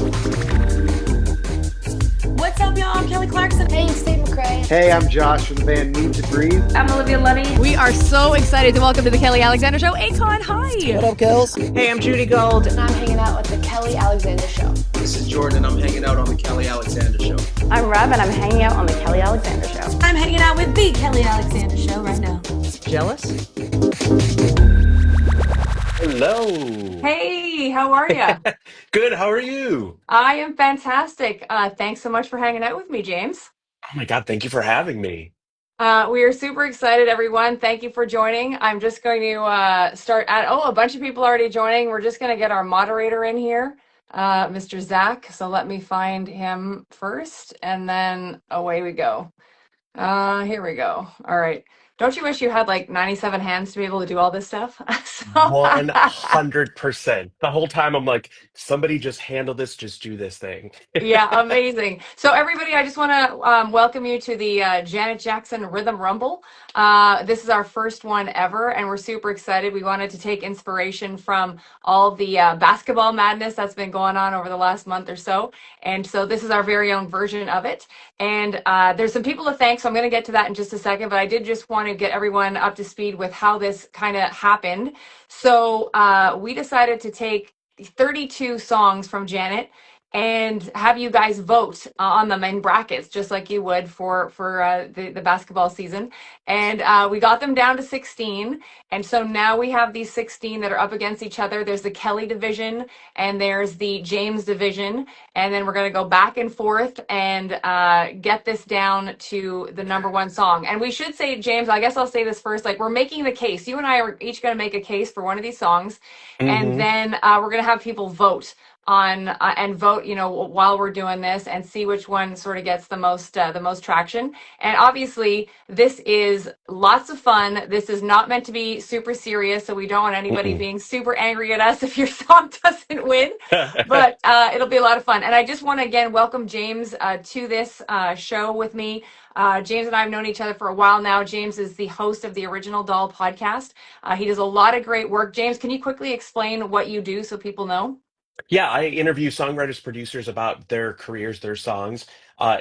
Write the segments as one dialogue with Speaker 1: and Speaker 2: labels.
Speaker 1: What's up, y'all? I'm Kelly Clarkson.
Speaker 2: Hey, it's Dave McRae.
Speaker 3: Hey, I'm Josh from the band Need to Breathe.
Speaker 1: I'm Olivia Lunny.
Speaker 4: We are so excited to welcome to the Kelly Alexander Show, Akon. Hi.
Speaker 2: What up, girls?
Speaker 5: Hey, I'm Judy Gold.
Speaker 2: And I'm hanging out with the Kelly Alexander Show.
Speaker 6: This is Jordan, and I'm hanging out on the Kelly Alexander Show.
Speaker 7: I'm Rob, and I'm hanging out on the Kelly Alexander Show.
Speaker 1: I'm hanging out with the Kelly Alexander Show right now.
Speaker 5: Jealous?
Speaker 8: Hello.
Speaker 7: Hey, how are you?
Speaker 8: Good. How are you?
Speaker 7: I am fantastic. Thanks so much for hanging out with me, James.
Speaker 8: Oh my God. Thank you for having me.
Speaker 7: We are super excited, everyone. Thank you for joining. I'm just going to start at, a bunch of people already joining. We're just going to get our moderator in here, Mr. Zach. So let me find him first, and then away we go. Here we go. All right. Don't you wish you had like 97 hands to be able to do all this stuff?
Speaker 8: 100%. The whole time I'm like, somebody just handle this, just do this thing.
Speaker 7: Yeah, amazing. So everybody, I just want to welcome you to the Janet Jackson Rhythm Rumble. This is our first one ever, and we're super excited. We wanted to take inspiration from all the basketball madness that's been going on over the last month or so. And so this is our very own version of it. And there's some people to thank, so I'm going to get to that in just a second. But I did just want to get everyone up to speed with how this kind of happened. So we decided to take 32 songs from Janet and have you guys vote on them in brackets, just like you would for the basketball season. And we got them down to 16. And so now we have these 16 that are up against each other. There's the Kelly division and there's the James division. And then we're going to go back and forth and get this down to the number one song. And we should say, James, I guess I'll say this first, like we're making the case. You and I are each going to make a case for one of these songs. And then we're going to have people vote on and vote, while we're doing this and see which one sort of gets the most traction. And obviously this is lots of fun. This is not meant to be super serious, so we don't want anybody being super angry at us if your song doesn't win, but it'll be a lot of fun. And I just want to again welcome James to this show with me. James and I have known each other for a while now. James is the host of the Original Doll podcast. He does a lot of great work. James, can you quickly explain what you do so people know?
Speaker 8: Yeah, I interview songwriters, producers about their careers, their songs.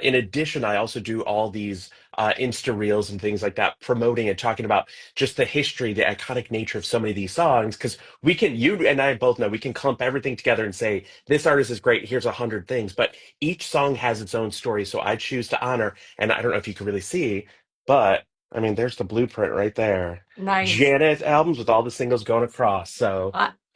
Speaker 8: In addition, I also do all these Insta reels and things like that, promoting and talking about just the history, the iconic nature of so many of these songs. Because you and I both know, we can clump everything together and say, this artist is great, here's 100 things. But each song has its own story. So I choose to honor, and I don't know if you can really see, but I mean, there's the blueprint right there.
Speaker 7: Nice.
Speaker 8: Janet albums with all the singles going across. So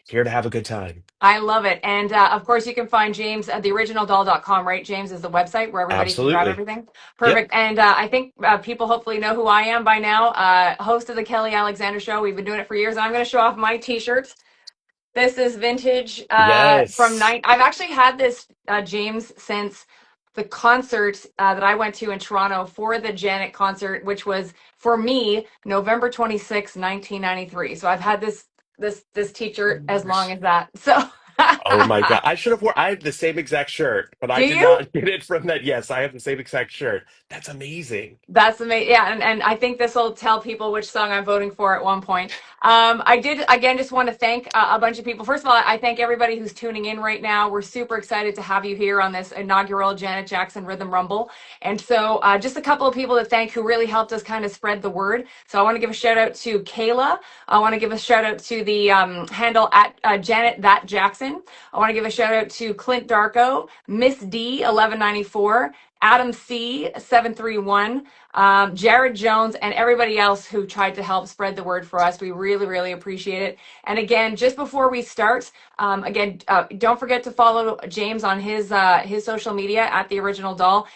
Speaker 8: here to have a good time.
Speaker 7: I love it. And of course, you can find James at theoriginaldoll.com, right? James is the website where everybody can grab everything. Perfect. Yep. And I think people hopefully know who I am by now. Host of the Kelly Alexander Show. We've been doing it for years. And I'm going to show off my t-shirts. This is vintage from Nite. I've actually had this, James, since the concert that I went to in Toronto for the Janet concert, which was, for me, November 26, 1993. So I've had this t-shirt as long as that. So
Speaker 8: oh my God. I have the same exact shirt, but I did not get it from that. Yes, I have the same exact shirt. That's amazing.
Speaker 7: That's amazing. Yeah. And I think this will tell people which song I'm voting for at one point. I did, again, just want to thank a bunch of people. First of all, I thank everybody who's tuning in right now. We're super excited to have you here on this inaugural Janet Jackson Rhythm Rumble. And so just a couple of people to thank who really helped us kind of spread the word. So I want to give a shout out to Kayla. I want to give a shout out to the handle at Janet That Jackson. I want to give a shout out to Clint Darko, Miss D 1194, Adam C 731, Jared Jones, and everybody else who tried to help spread the word for us. We really, really appreciate it. And again, just before we start, don't forget to follow James on his social media at The Original Doll.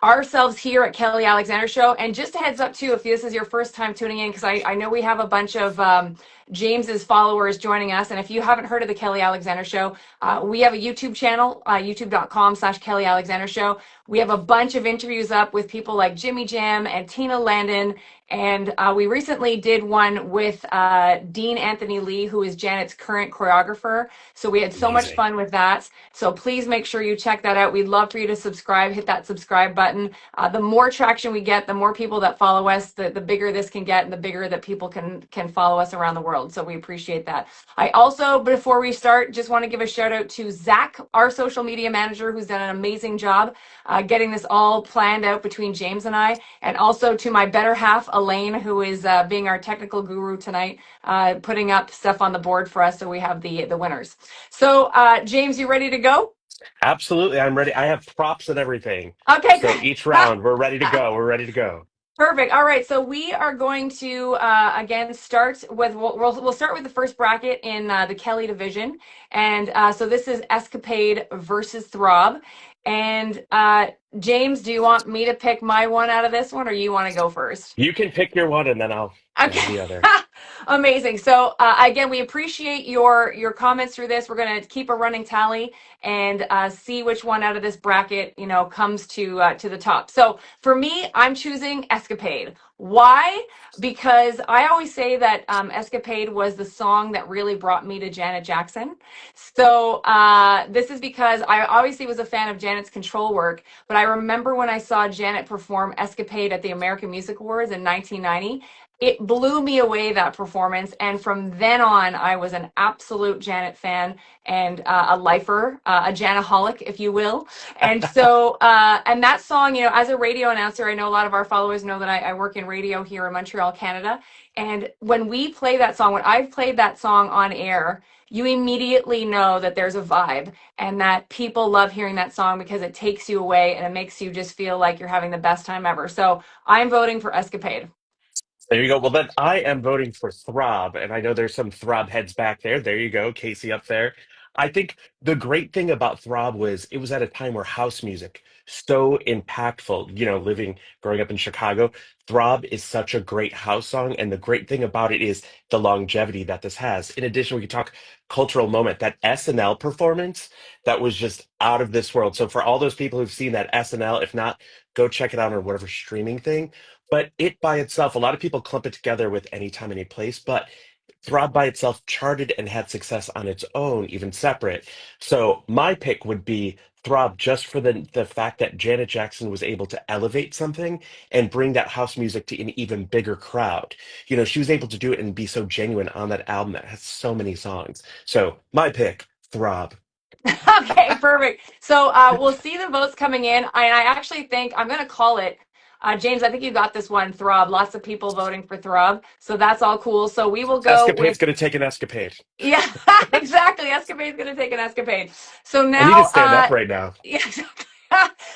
Speaker 7: Ourselves here at Kelly Alexander Show. And just a heads up too, if this is your first time tuning in, because I know we have a bunch of James's followers joining us. And if you haven't heard of the Kelly Alexander Show, we have a YouTube channel, youtube.com/Kelly Alexander Show. We have a bunch of interviews up with people like Jimmy Jam and Tina Landon. And we recently did one with Dean Anthony Lee, who is Janet's current choreographer. So we had so much fun with that. So please make sure you check that out. We'd love for you to subscribe, hit that subscribe button. The more traction we get, the more people that follow us, the bigger this can get and the bigger that people can follow us around the world. world. So we appreciate that. I also, before we start, just want to give a shout out to Zach, our social media manager, who's done an amazing job getting this all planned out between James and I, and also to my better half, Elaine, who is being our technical guru tonight, putting up stuff on the board for us so we have the winners. So, James, you ready to go?
Speaker 8: Absolutely, I'm ready. I have props and everything.
Speaker 7: Okay,
Speaker 8: So
Speaker 7: good.
Speaker 8: each round, we're ready to go. We're ready to go.
Speaker 7: Perfect. All right, so we are going to again start with we'll start with the first bracket in the Kelly division, and so this is Escapade versus Throb. And James, do you want me to pick my one out of this one, or you want to go first?
Speaker 8: You can pick your one, and then I'll have
Speaker 7: Okay.
Speaker 8: the other.
Speaker 7: Amazing. So again, we appreciate your comments through this. We're going to keep a running tally and see which one out of this bracket, comes to the top. So for me, I'm choosing Escapade. Why? Because I always say that Escapade was the song that really brought me to Janet Jackson. So this is because I obviously was a fan of Janet's control work, but I remember when I saw Janet perform Escapade at the American Music Awards in 1990. It blew me away, that performance, and from then on I was an absolute Janet fan and a lifer, a Janaholic, if you will. And so and that song, as a radio announcer, I know a lot of our followers know that I work in radio here in Montreal, Canada, and when we play that song, when I've played that song on air, you immediately know that there's a vibe and that people love hearing that song because it takes you away and it makes you just feel like you're having the best time ever. So I'm voting for Escapade.
Speaker 8: There you go. Well, then I am voting for Throb, and I know there's some Throb heads back there. There you go, Casey up there. I think the great thing about Throb was it was at a time where house music so impactful. Growing up in Chicago, Throb is such a great house song, and the great thing about it is the longevity that this has. In addition, we could talk cultural moment, that SNL performance that was just out of this world. So for all those people who've seen that SNL, if not, go check it out on whatever streaming thing. But it by itself, a lot of people clump it together with Anytime, Any Place, but Throb by itself charted and had success on its own, even separate. So my pick would be Throb just for the fact that Janet Jackson was able to elevate something and bring that house music to an even bigger crowd. She was able to do it and be so genuine on that album that has so many songs. So my pick, Throb.
Speaker 7: Okay, perfect. So we'll see the votes coming in. I actually think I'm going to call it. James, I think you got this one, Throb. Lots of people voting for Throb. So that's all cool. So we will go
Speaker 8: Escapade's
Speaker 7: with.
Speaker 8: going to take an escapade.
Speaker 7: Yeah, exactly. Escapade's going to take an escapade. So
Speaker 8: I need to
Speaker 7: now.
Speaker 8: stand up right now.
Speaker 7: Yeah, exactly.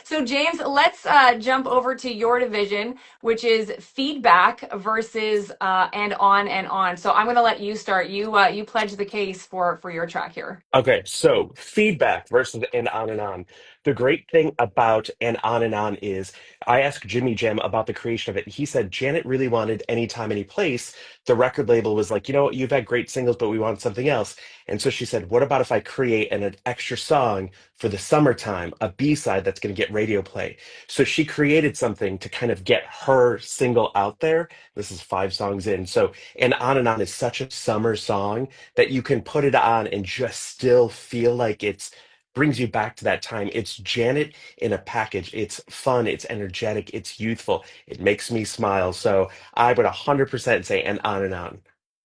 Speaker 7: So James, let's jump over to your division, which is feedback versus and on and on. So I'm going to let you start. You pledge the case for your track here.
Speaker 8: Okay, so feedback versus and on and on. The great thing about and on is I asked Jimmy Jam about the creation of it. He said Janet really wanted Anytime, Any Place. The record label was like, you've had great singles, but we want something else. And so she said, what about if I create an extra song for the summertime, a B-side that's going to get radio play? So she created something to kind of get her single out there. This is 5 songs in. So and on is such a summer song that you can put it on and just still feel like it's brings you back to that time. It's Janet in a package. It's fun, it's energetic, it's youthful. It makes me smile. So I would 100% say and on and on.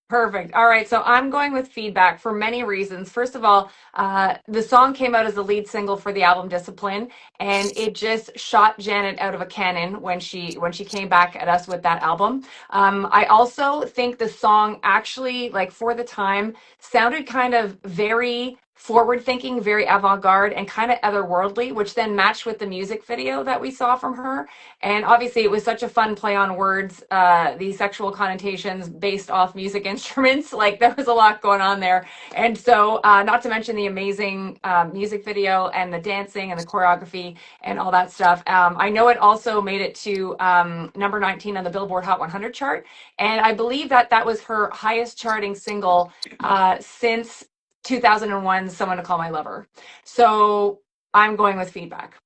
Speaker 7: Perfect. All right. So I'm going with feedback for many reasons. First of all, the song came out as the lead single for the album Discipline, and it just shot Janet out of a cannon when she came back at us with that album. I also think the song actually, like for the time, sounded kind of very forward thinking, very avant garde, and kind of otherworldly, which then matched with the music video that we saw from her. And obviously, it was such a fun play on words, these sexual connotations based off music instruments. Like there was a lot going on there. And so, not to mention the amazing music video and the dancing and the choreography and all that stuff. I know it also made it to number 19 on the Billboard Hot 100 chart. And I believe that was her highest charting single since 2001, Someone to Call My Lover. So I'm going with feedback.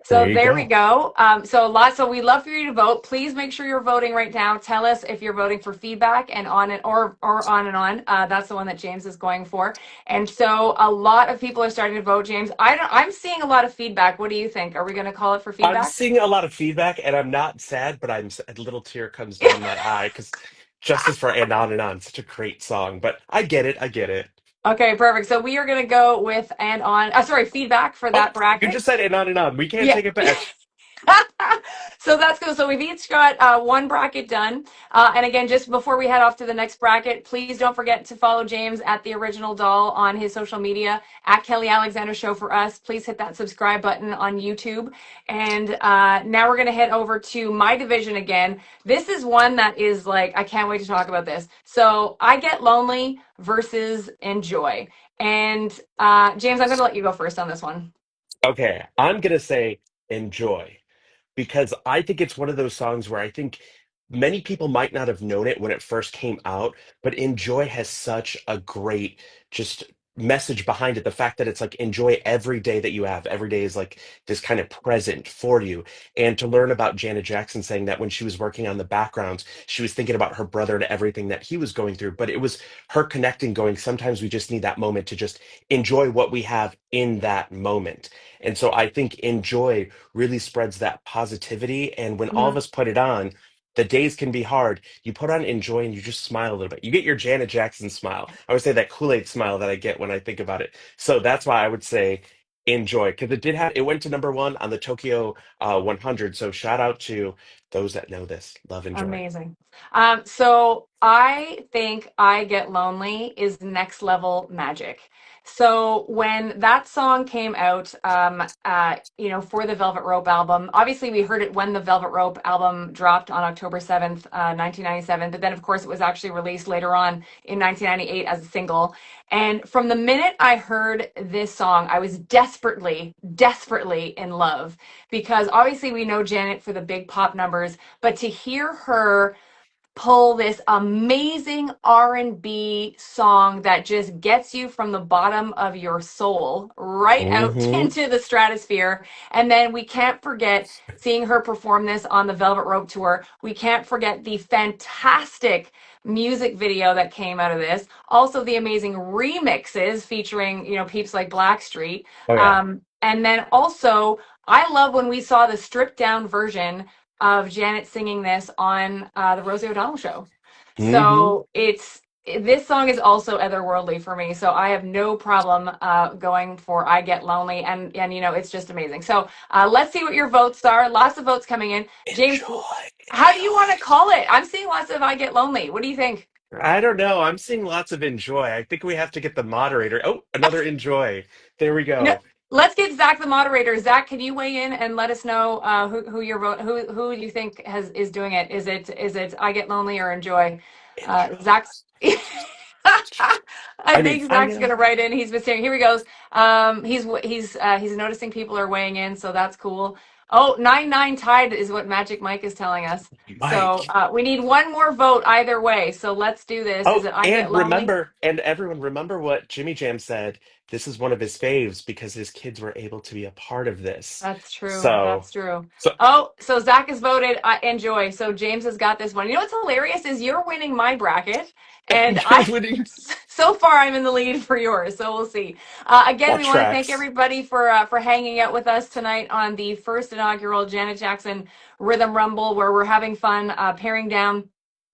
Speaker 7: So there we go. So we love for you to vote. Please make sure you're voting right now. Tell us if you're voting for feedback and on and or on and on. That's the one that James is going for. And so a lot of people are starting to vote, James. I'm seeing a lot of feedback. What do you think? Are we going to call it for feedback?
Speaker 8: I'm seeing a lot of feedback, and I'm not sad, but a little tear comes down my eye because justice for and on and on. Such a great song, but I get it. I get it.
Speaker 7: Okay, perfect. So we are going to go with and on. Sorry, feedback for
Speaker 8: Oh,
Speaker 7: that
Speaker 8: you
Speaker 7: bracket.
Speaker 8: just said and on and on. We can't
Speaker 7: Yeah.
Speaker 8: take it back.
Speaker 7: So that's good. So we've each got one bracket done. And again, just before we head off to the next bracket, please don't forget to follow James at the Original Doll on his social media at Kelly Alexander Show for us. Please hit that subscribe button on YouTube. And now we're going to head over to my division again. This is one that is like, I can't wait to talk about this. So I Get Lonely versus Enjoy. And James, I'm going to let you go first on this one.
Speaker 8: Okay, I'm gonna say enjoy because I think it's one of those songs where I think many people might not have known it when it first came out, but Enjoy has such a great just message behind it. The fact that it's like enjoy every day that you have. Every day is like this kind of present for you. And to learn about Janet Jackson saying that when she was working on the backgrounds, she was thinking about her brother and everything that he was going through. But it was her connecting, going, sometimes we just need that moment to just enjoy what we have in that moment. And so I think Enjoy really spreads that positivity. And when all of us put it on, the days can be hard. You put on Enjoy and you just smile a little bit. You get your Janet Jackson smile. I would say that Kool-Aid smile that I get when I think about it. So that's why I would say Enjoy because it went to number one on the Tokyo 100. So shout out to those that know this. Love Enjoy.
Speaker 7: Amazing. So I think I Get Lonely is next level magic. So when that song came out, for the Velvet Rope album, obviously we heard it when the Velvet Rope album dropped on October 7th, 1997. But then, of course, it was actually released later on in 1998 as a single. And from the minute I heard this song, I was desperately, desperately in love because obviously we know Janet for the big pop numbers, but to hear her pull this amazing R&B song that just gets you from the bottom of your soul right out
Speaker 8: Hmm.
Speaker 7: into the stratosphere. And then we can't forget seeing her perform this on the Velvet Rope tour. We can't forget the fantastic music video that came out of this. Also the amazing remixes featuring, peeps like Blackstreet.
Speaker 8: Oh yeah.
Speaker 7: And then also I love when we saw the stripped down version of Janet singing this on the Rosie O'Donnell show.
Speaker 8: Hmm.
Speaker 7: So this song is also otherworldly for me. So I have no problem going for I Get Lonely, and it's just amazing. So let's see what your votes are. Lots of votes coming in. James,
Speaker 8: Enjoy.
Speaker 7: how do you want to call it? I'm seeing lots of I Get Lonely. What do you think?
Speaker 8: I don't know. I'm seeing lots of Enjoy. I think we have to get the moderator. Oh, another Enjoy. There we
Speaker 7: You know,
Speaker 8: go.
Speaker 7: let's get Zach the moderator. Zach, can you weigh in and let us know who your vote who you think is doing it? Is it I Get Lonely or Enjoy?
Speaker 8: Enjoy.
Speaker 7: Zach's. I
Speaker 8: I mean,
Speaker 7: think
Speaker 8: I
Speaker 7: Zach's
Speaker 8: know.
Speaker 7: gonna write in. He's been saying, here he goes. He's noticing people are weighing in, so that's cool. Oh, 9-9 tied is what Magic Mike is telling us. So
Speaker 8: Mike.
Speaker 7: we need one more vote either way. So let's do this. Is
Speaker 8: Oh,
Speaker 7: it I Get
Speaker 8: and
Speaker 7: Lonely?
Speaker 8: remember, and everyone remember what Jimmy Jam said. This is one of his faves because his kids were able to be a part of this.
Speaker 7: That's true.
Speaker 8: So,
Speaker 7: That's true.
Speaker 8: so
Speaker 7: Oh, so Zach has voted Enjoy. So James has got this one. You know what's hilarious is you're winning my bracket, and
Speaker 8: you're winning.
Speaker 7: so far I'm in the lead for yours. So we'll see. Again,
Speaker 8: That
Speaker 7: we want to thank
Speaker 8: tracks.
Speaker 7: everybody for hanging out with us tonight on the first inaugural Janet Jackson Rhythm Rumble, where we're having fun paring down.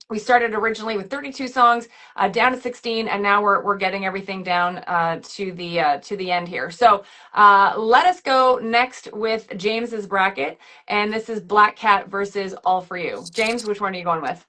Speaker 7: We started originally with 32 songs, down to 16, and now we're getting everything down to the end here. So let us go next with James's bracket, and this is Black Cat versus All For You. James, which one are you going with?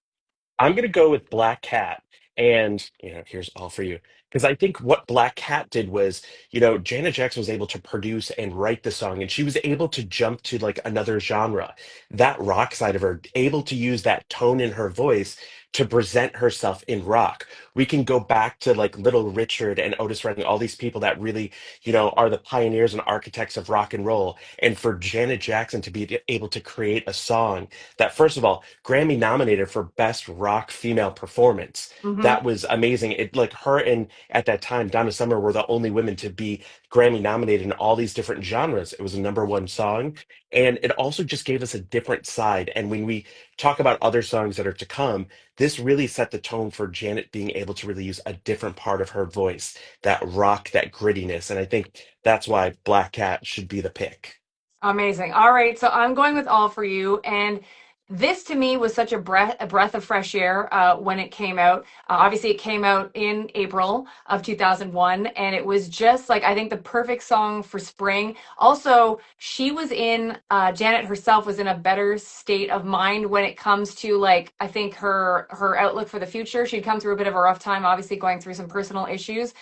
Speaker 8: I'm gonna go with Black Cat, and here's all for you. Because I think what Black Cat did was, Janet Jackson was able to produce and write the song, and she was able to jump to like another genre, that rock side of her, able to use that tone in her voice to present herself in rock. We can go back to like Little Richard and Otis Redding, all these people that really, are the pioneers and architects of rock and roll. And for Janet Jackson to be able to create a song that, first of all, Grammy nominated for Best Rock Female Performance.
Speaker 7: Mm-hmm.
Speaker 8: That was amazing. It like her and at that time Donna Summer were the only women to be Grammy nominated in all these different genres. It was a number one song, and it also just gave us a different side. And when we talk about other songs that are to come, this really set the tone for Janet being able to really use a different part of her voice, that rock, that grittiness. And I think that's why Black Cat should be the pick.
Speaker 7: Amazing. All right, so I'm going with All For You, and this to me was such a breath of fresh air when it came out. Obviously, it came out in April of 2001, and it was just like, I think, the perfect song for spring. Also, she was in Janet herself was in a better state of mind when it comes to, like, I think her outlook for the future. She'd come through a bit of a rough time, obviously going through some personal issues,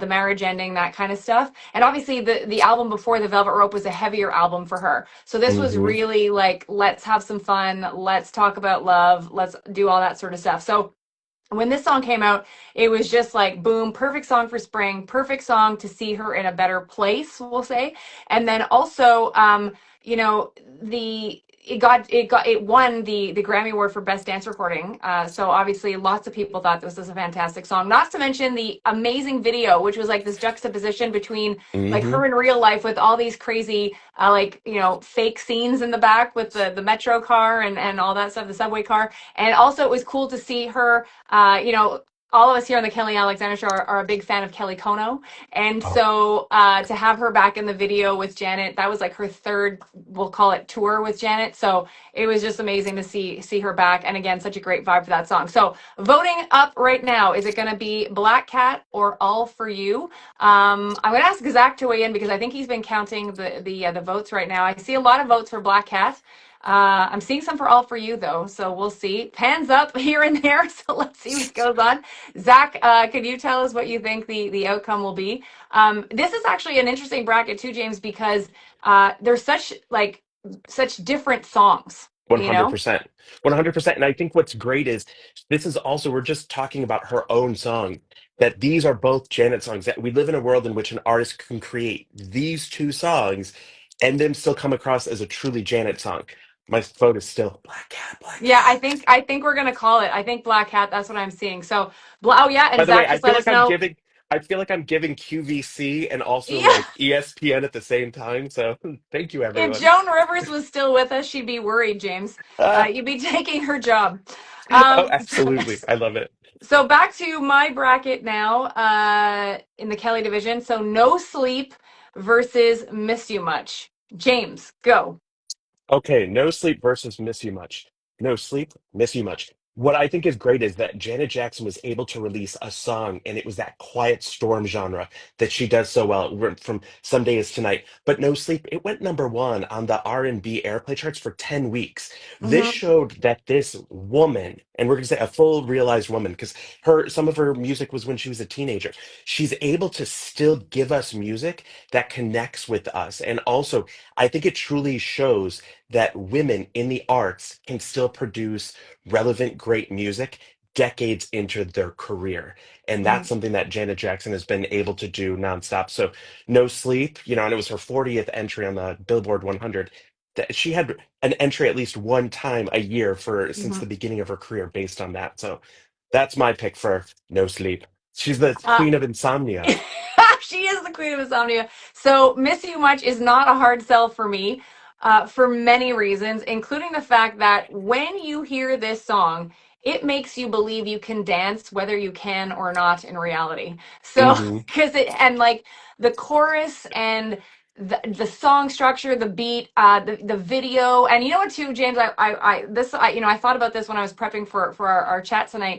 Speaker 7: the marriage ending, that kind of stuff. And obviously, the album before, The Velvet Rope, was a heavier album for her. So this was
Speaker 8: Hmm.
Speaker 7: really like, let's have some fun, let's talk about love, let's do all that sort of stuff. So when this song came out, it was just like, boom, perfect song for spring, perfect song to see her in a better place, we'll say. And then also, you know, the it won the Grammy Award for Best Dance Recording. So obviously, lots of people thought this was a fantastic song. Not to mention the amazing video, which was like this juxtaposition between like
Speaker 8: Hmm.
Speaker 7: her in real life with all these crazy like, you know, fake scenes in the back with the metro car and all that stuff, the subway car. And also, it was cool to see her. You know, all of us here on the Kelly Alexander Show are a big fan of Kelly Kono. And
Speaker 8: Oh,
Speaker 7: so to have her back in the video with Janet, that was like her third, we'll call it, tour with Janet. So it was just amazing to see her back. And again, such a great vibe for that song. So voting up right now, is it going to be Black Cat or All For You? I'm going to ask Zach to weigh in because I think he's been counting the votes right now. I see a lot of votes for Black Cat. I'm seeing some for All For You, though, so we'll see. Pans up here and there, so let's see what goes on. Zach, could you tell us what you think the outcome will be? This is actually an interesting bracket too, James, because there's such different songs, you know?
Speaker 8: 100%. 100%. And I think what's great is this is also, we're just talking about her own song, that these are both Janet songs, that we live in a world in which an artist can create these two songs and then still come across as a truly Janet song. My vote is still Black Cat, Black
Speaker 7: Yeah, I
Speaker 8: Cat.
Speaker 7: think I think we're gonna call it. I think Black Hat. That's what I'm seeing. So, oh yeah,
Speaker 8: By
Speaker 7: and
Speaker 8: the way,
Speaker 7: Zach just let us know.
Speaker 8: I feel like I'm giving QVC and also
Speaker 7: Yeah,
Speaker 8: like ESPN at the same time. So thank you,
Speaker 7: if
Speaker 8: everyone.
Speaker 7: Joan Rivers was still with us, she'd be worried, James.
Speaker 8: Uh,
Speaker 7: You'd be taking her job.
Speaker 8: oh,
Speaker 7: Um,
Speaker 8: absolutely. I love it.
Speaker 7: So back to my bracket now, in the Kelly division. So No Sleep versus Miss You Much. James, go.
Speaker 8: Okay, No Sleep versus Miss You Much. No Sleep, Miss You Much. What I think is great is that Janet Jackson was able to release a song, and it was that quiet storm genre that she does so well. It went from Some Day Is Tonight, but No Sleep, it went number one on the R&B airplay charts for 10 weeks. This
Speaker 7: Hmm.
Speaker 8: showed that this woman, and we're gonna say a full realized woman, because some of her music was when she was a teenager. She's able to still give us music that connects with us, and also I think it truly shows that women in the arts can still produce relevant, great music decades into their career. And
Speaker 7: Hmm.
Speaker 8: that's something that Janet Jackson has been able to do nonstop. So, No Sleep, and it was her 40th entry on the Billboard 100. She had an entry at least one time a year for since the
Speaker 7: Hmm.
Speaker 8: beginning of her career based on that. So, that's my pick for No Sleep. She's the
Speaker 7: Uh,
Speaker 8: queen of insomnia.
Speaker 7: she is the queen of insomnia. So Miss You Much is not a hard sell for me, for many reasons, including the fact that when you hear this song, it makes you believe you can dance whether you can or not in reality. So
Speaker 8: Hmm.
Speaker 7: because it and like the chorus and the song structure, the beat, the video, and you know what too, James, I thought about this when I was prepping for our chat tonight.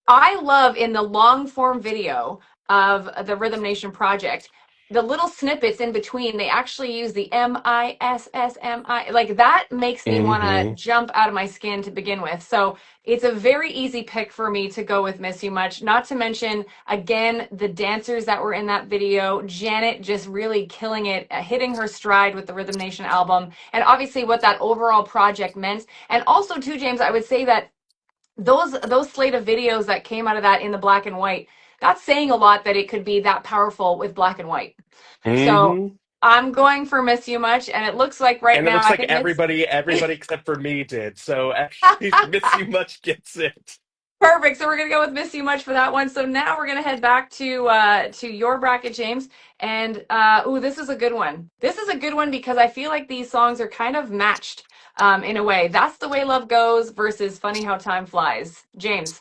Speaker 7: I love in the long form video of the Rhythm Nation project, the little snippets in between, they actually use the MISSMI. Like that makes me want to
Speaker 8: Hmm.
Speaker 7: jump out of my skin to begin with. So it's a very easy pick for me to go with Miss You Much. Not to mention, again, the dancers that were in that video, Janet just really killing it, hitting her stride with the Rhythm Nation album, and obviously what that overall project meant. And also, too, James, I would say that those slate of videos that came out of that in the black and white, that's saying a lot that it could be that powerful with black and white. So
Speaker 8: Hmm.
Speaker 7: I'm going for Miss You Much, and it looks like right
Speaker 8: And it
Speaker 7: now
Speaker 8: looks
Speaker 7: I
Speaker 8: like
Speaker 7: think Miss.
Speaker 8: everybody except for me did. So actually, Miss You Much gets it.
Speaker 7: Perfect. So we're gonna go with Miss You Much for that one. So now we're gonna head back to your bracket, James. And ooh, this is a good one. This is a good one because I feel like these songs are kind of matched in a way. That's the Way Love Goes versus Funny How Time Flies. James.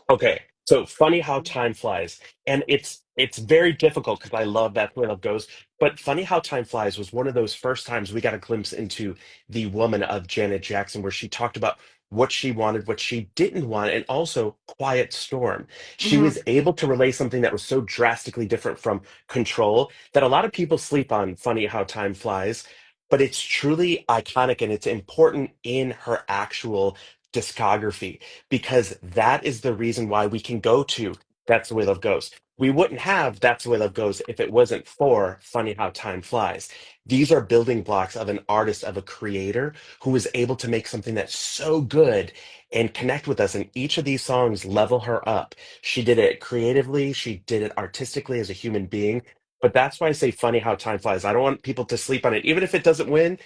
Speaker 8: Okay, so funny how time flies, and it's It's very difficult because I love That Way Love Goes. But Funny How Time Flies was one of those first times we got a glimpse into the woman of Janet Jackson, where she talked about what she wanted, what she didn't want, and also Quiet Storm. She
Speaker 7: Hmm.
Speaker 8: was able to relay something that was so drastically different from Control that a lot of people sleep on Funny How Time Flies, but it's truly iconic and it's important in her actual discography because that is the reason why we can go to That's the Way Love Goes. We wouldn't have That's the Way Love Goes if it wasn't for Funny How Time Flies. These are building blocks of an artist, of a creator who was able to make something that's so good and connect with us. And each of these songs level her up. She did it creatively, she did it artistically as a human being. But that's why I say Funny How Time Flies. I don't want people to sleep on it. Even if it doesn't win,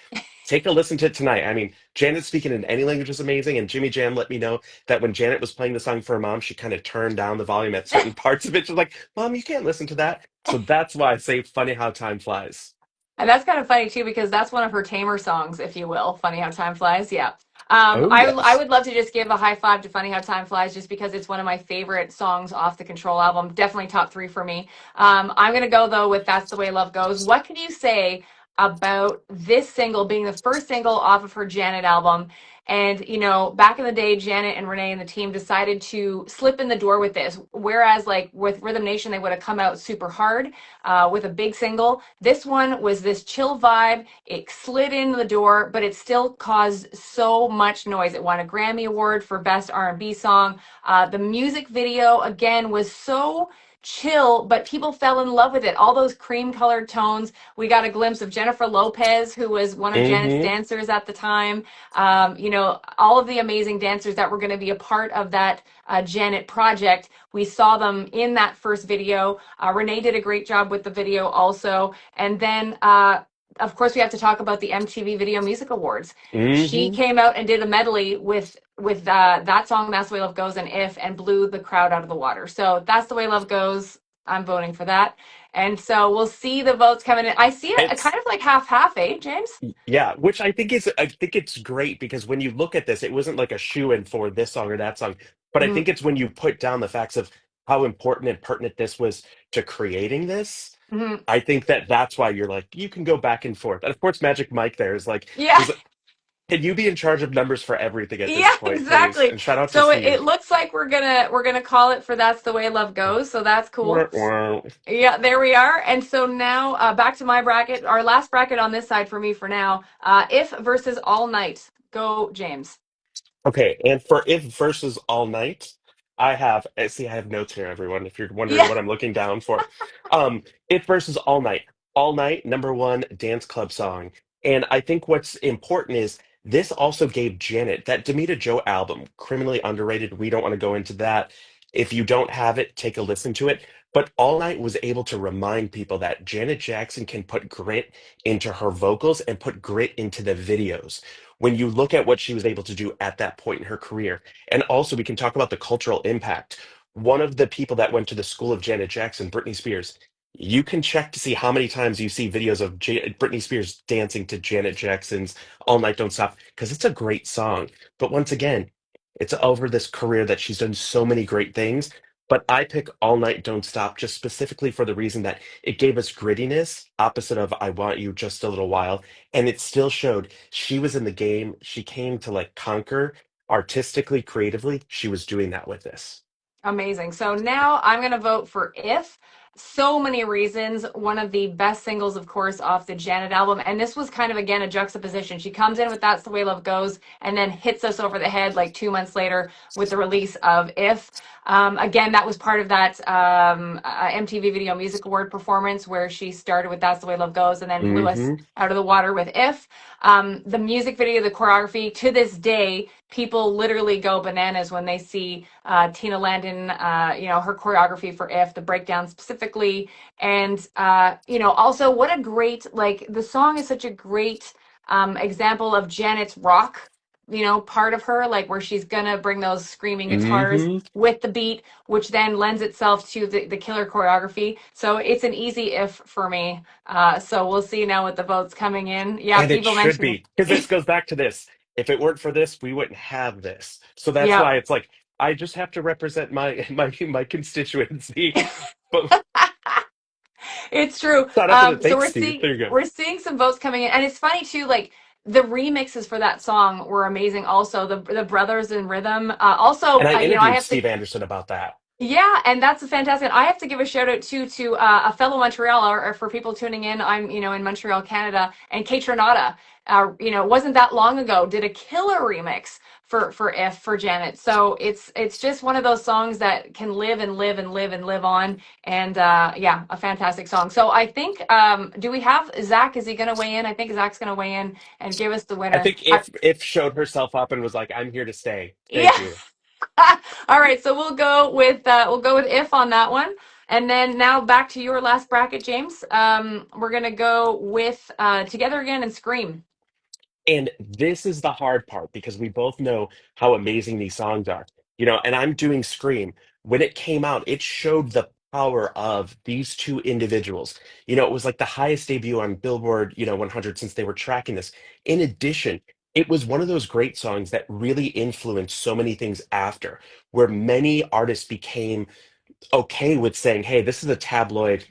Speaker 8: take a listen to it tonight. I mean, Janet speaking in any language is amazing. And Jimmy Jam let me know that when Janet was playing the song for her mom, she kind of turned down the volume at certain parts of it. She's like, Mom, you can't listen to that. So that's why I say Funny How Time Flies.
Speaker 7: And that's kind of funny too, because that's one of her tamer songs, if you will. Funny how time flies. Yeah.
Speaker 8: Oh,
Speaker 7: I
Speaker 8: yes.
Speaker 7: would love to just give a high five to Funny How Time Flies, just because it's one of my favorite songs off the Control album. Definitely top three for me. I'm gonna go though with That's the Way Love Goes. What can you say about this single being the first single off of her Janet album? And back in the day, Janet and Renee and the team decided to slip in the door with this. Whereas, like with Rhythm Nation, they would have come out super hard with a big single. This one was this chill vibe. It slid in the door, but it still caused so much noise. It won a Grammy Award for Best R&B Song. The music video, again, was so chill, but people fell in love with it. All those cream colored tones. We got a glimpse of Jennifer Lopez, who was one of Janet's
Speaker 8: Hmm.
Speaker 7: dancers at the time. All of the amazing dancers that were going to be a part of that Janet project. We saw them in that first video. Renee did a great job with the video also. And then, of course, we have to talk about the MTV Video Music Awards. She
Speaker 8: Hmm.
Speaker 7: came out and did a medley with that song, "That's the Way Love Goes," and "If," and blew the crowd out of the water. So that's the way love goes. I'm voting for that. And so we'll see the votes coming in. I see it kind
Speaker 8: It's
Speaker 7: of like half half, eh, James?
Speaker 8: yeah, which I think it's great because when you look at this, it wasn't like a shoe in for this song or that song. But I
Speaker 7: Mhm.
Speaker 8: think it's when you put down the facts of how important and pertinent this was to creating this.
Speaker 7: Mhm.
Speaker 8: I think that that's why you're like you can go back and forth. And of course, Magic Mike there is like,
Speaker 7: Yeah.
Speaker 8: is can you be in charge of numbers for everything at this
Speaker 7: Yeah,
Speaker 8: point, please?
Speaker 7: exactly.
Speaker 8: And shout out to
Speaker 7: So it
Speaker 8: Steve.
Speaker 7: looks like we're gonna call it for "That's the Way Love Goes." So that's cool.
Speaker 8: Wah, wah.
Speaker 7: Yeah, there we are. And so now back to my bracket, our last bracket on this side for me for now. If versus All Night. Go, James.
Speaker 8: Okay, and for if versus all night, I have see I have notes here, everyone. If you're wondering
Speaker 7: Yeah,
Speaker 8: what I'm looking down for, if versus all night, number one dance club song, and I think what's important is this also gave Janet that Demita Joe album, criminally underrated. We don't want to go into that. If you don't have it, take a listen to it. But All Night was able to remind people that Janet Jackson can put grit into her vocals and put grit into the videos when you look at what she was able to do at that point in her career. And also, we can talk about the cultural impact. One of the people that went to the school of Janet Jackson, Britney Spears, you can check to see how many times you see videos of Britney Spears dancing to Janet Jackson's All Night Don't Stop, because it's a great song. But once again, it's over this career that she's done so many great things. But I pick All Night Don't Stop just specifically for the reason that it gave us grittiness, opposite of I Want You Just a Little While. And it still showed she was in the game. She came to like conquer artistically, creatively. She was doing that with this.
Speaker 7: amazing. So now I'm going to vote for "If." So many reasons. One of the best singles, of course, off the Janet album. And this was kind of, again, a juxtaposition. She comes in with "That's the Way Love Goes" and then hits us over the head like 2 months later with the release of "If." Again, that was part of that MTV Video Music Award performance where she started with "That's the Way Love Goes" and then blew us
Speaker 8: Hmm.
Speaker 7: out of the water with "If." The music video, the choreography, to this day, people literally go bananas when they see Tina Landon, her choreography for "If," the breakdown specifically. And, also what a great, like, the song is such a great example of Janet's rock, part of her, like where she's gonna bring those screaming guitars
Speaker 8: Hmm.
Speaker 7: with the beat, which then lends itself to the killer choreography. So it's an easy "If" for me. So we'll see now with the votes coming in. Yeah,
Speaker 8: And it
Speaker 7: people
Speaker 8: should
Speaker 7: mentioned.
Speaker 8: be because this goes back to this. If it weren't for this, we wouldn't have this. So that's
Speaker 7: Yeah.
Speaker 8: why it's like I just have to represent my constituency. But
Speaker 7: It's true.
Speaker 8: Shout out to the
Speaker 7: So
Speaker 8: thanks, Steve. There you go.
Speaker 7: we're seeing some votes coming in, and it's funny too. Like the remixes for that song were amazing. Also, the brothers in rhythm.
Speaker 8: And I
Speaker 7: I
Speaker 8: interviewed
Speaker 7: have to.
Speaker 8: Steve Anderson about that.
Speaker 7: Yeah, and that's fantastic. I have to give a shout out too to a fellow Montrealer, or for people tuning in. I'm in Montreal, Canada, and Kate Renata. It wasn't that long ago did a killer remix for If for Janet. So it's just one of those songs that can live and live and live and live on. And yeah, a fantastic song. So I think do we have Zach? Is he going to weigh in? I think Zach's going to weigh in and give us the
Speaker 8: I
Speaker 7: winner.
Speaker 8: think if showed herself up and was like, "I'm here to stay.
Speaker 7: Yeah.
Speaker 8: Thank you."
Speaker 7: All right, so we'll go with if on that one, and then now back to your last bracket, James. We're gonna go with Together Again and Scream.
Speaker 8: And this is the hard part because we both know how amazing these songs are. And I'm doing Scream. When it came out, it showed the power of these two individuals. It was like the highest debut on Billboard, 100 since they were tracking this. In addition, it was one of those great songs that really influenced so many things after, where many artists became okay with saying, hey, this is a tabloid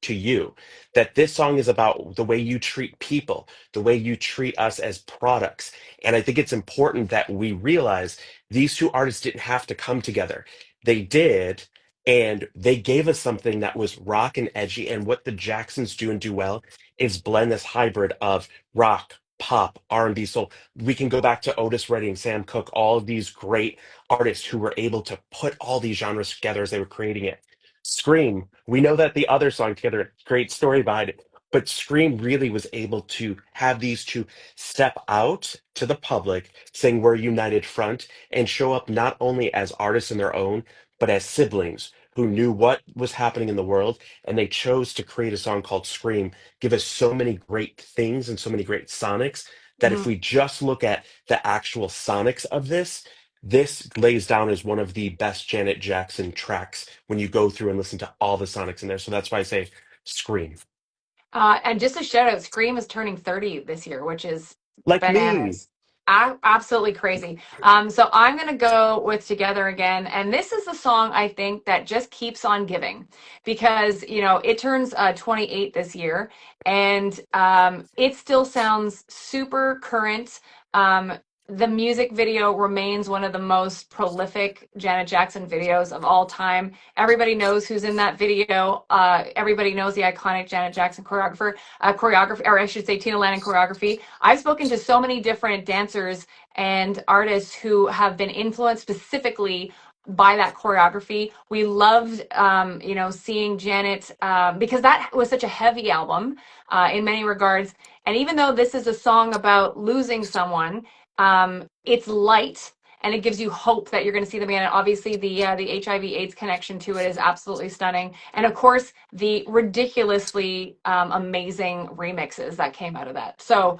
Speaker 8: to you, that this song is about the way you treat people, the way you treat us as products. And I think it's important that we realize these two artists didn't have to come together. They did, and they gave us something that was rock and edgy. And what the Jacksons do and do well is blend this hybrid of rock, pop, R&B, soul. We can go back to Otis Redding, Sam Cooke, all of these great artists who were able to put all these genres together as they were creating it. Scream, we know that the other song together, great story behind it, but Scream really was able to have these two step out to the public saying we're a united front and show up not only as artists in their own, but as siblings who knew what was happening in the world. And they chose to create a song called Scream, give us so many great things and so many great sonics that if
Speaker 7: Mhm.
Speaker 8: we just look at the actual sonics of this lays down as one of the best Janet Jackson tracks when you go through and listen to all the sonics in there. So that's why I say Scream.
Speaker 7: And just a shout out, Scream is turning 30 this year, which is
Speaker 8: Like me.
Speaker 7: bananas. Absolutely crazy. So I'm gonna go with Together Again, and this is the song I think that just keeps on giving because it turns 28 this year, and it still sounds super current. Um, the music video remains one of the most prolific Janet Jackson videos of all time. Everybody knows who's in that video. Everybody knows the iconic Janet Jackson choreography, or I should say Tina Lanning choreography. I've spoken to so many different dancers and artists who have been influenced specifically by that choreography. We loved, seeing Janet because that was such a heavy album in many regards. And even though this is a song about losing someone, it's light and it gives you hope that you're going to see them again. And obviously, the HIV/AIDS connection to it is absolutely stunning. And of course, the ridiculously amazing remixes that came out of that. So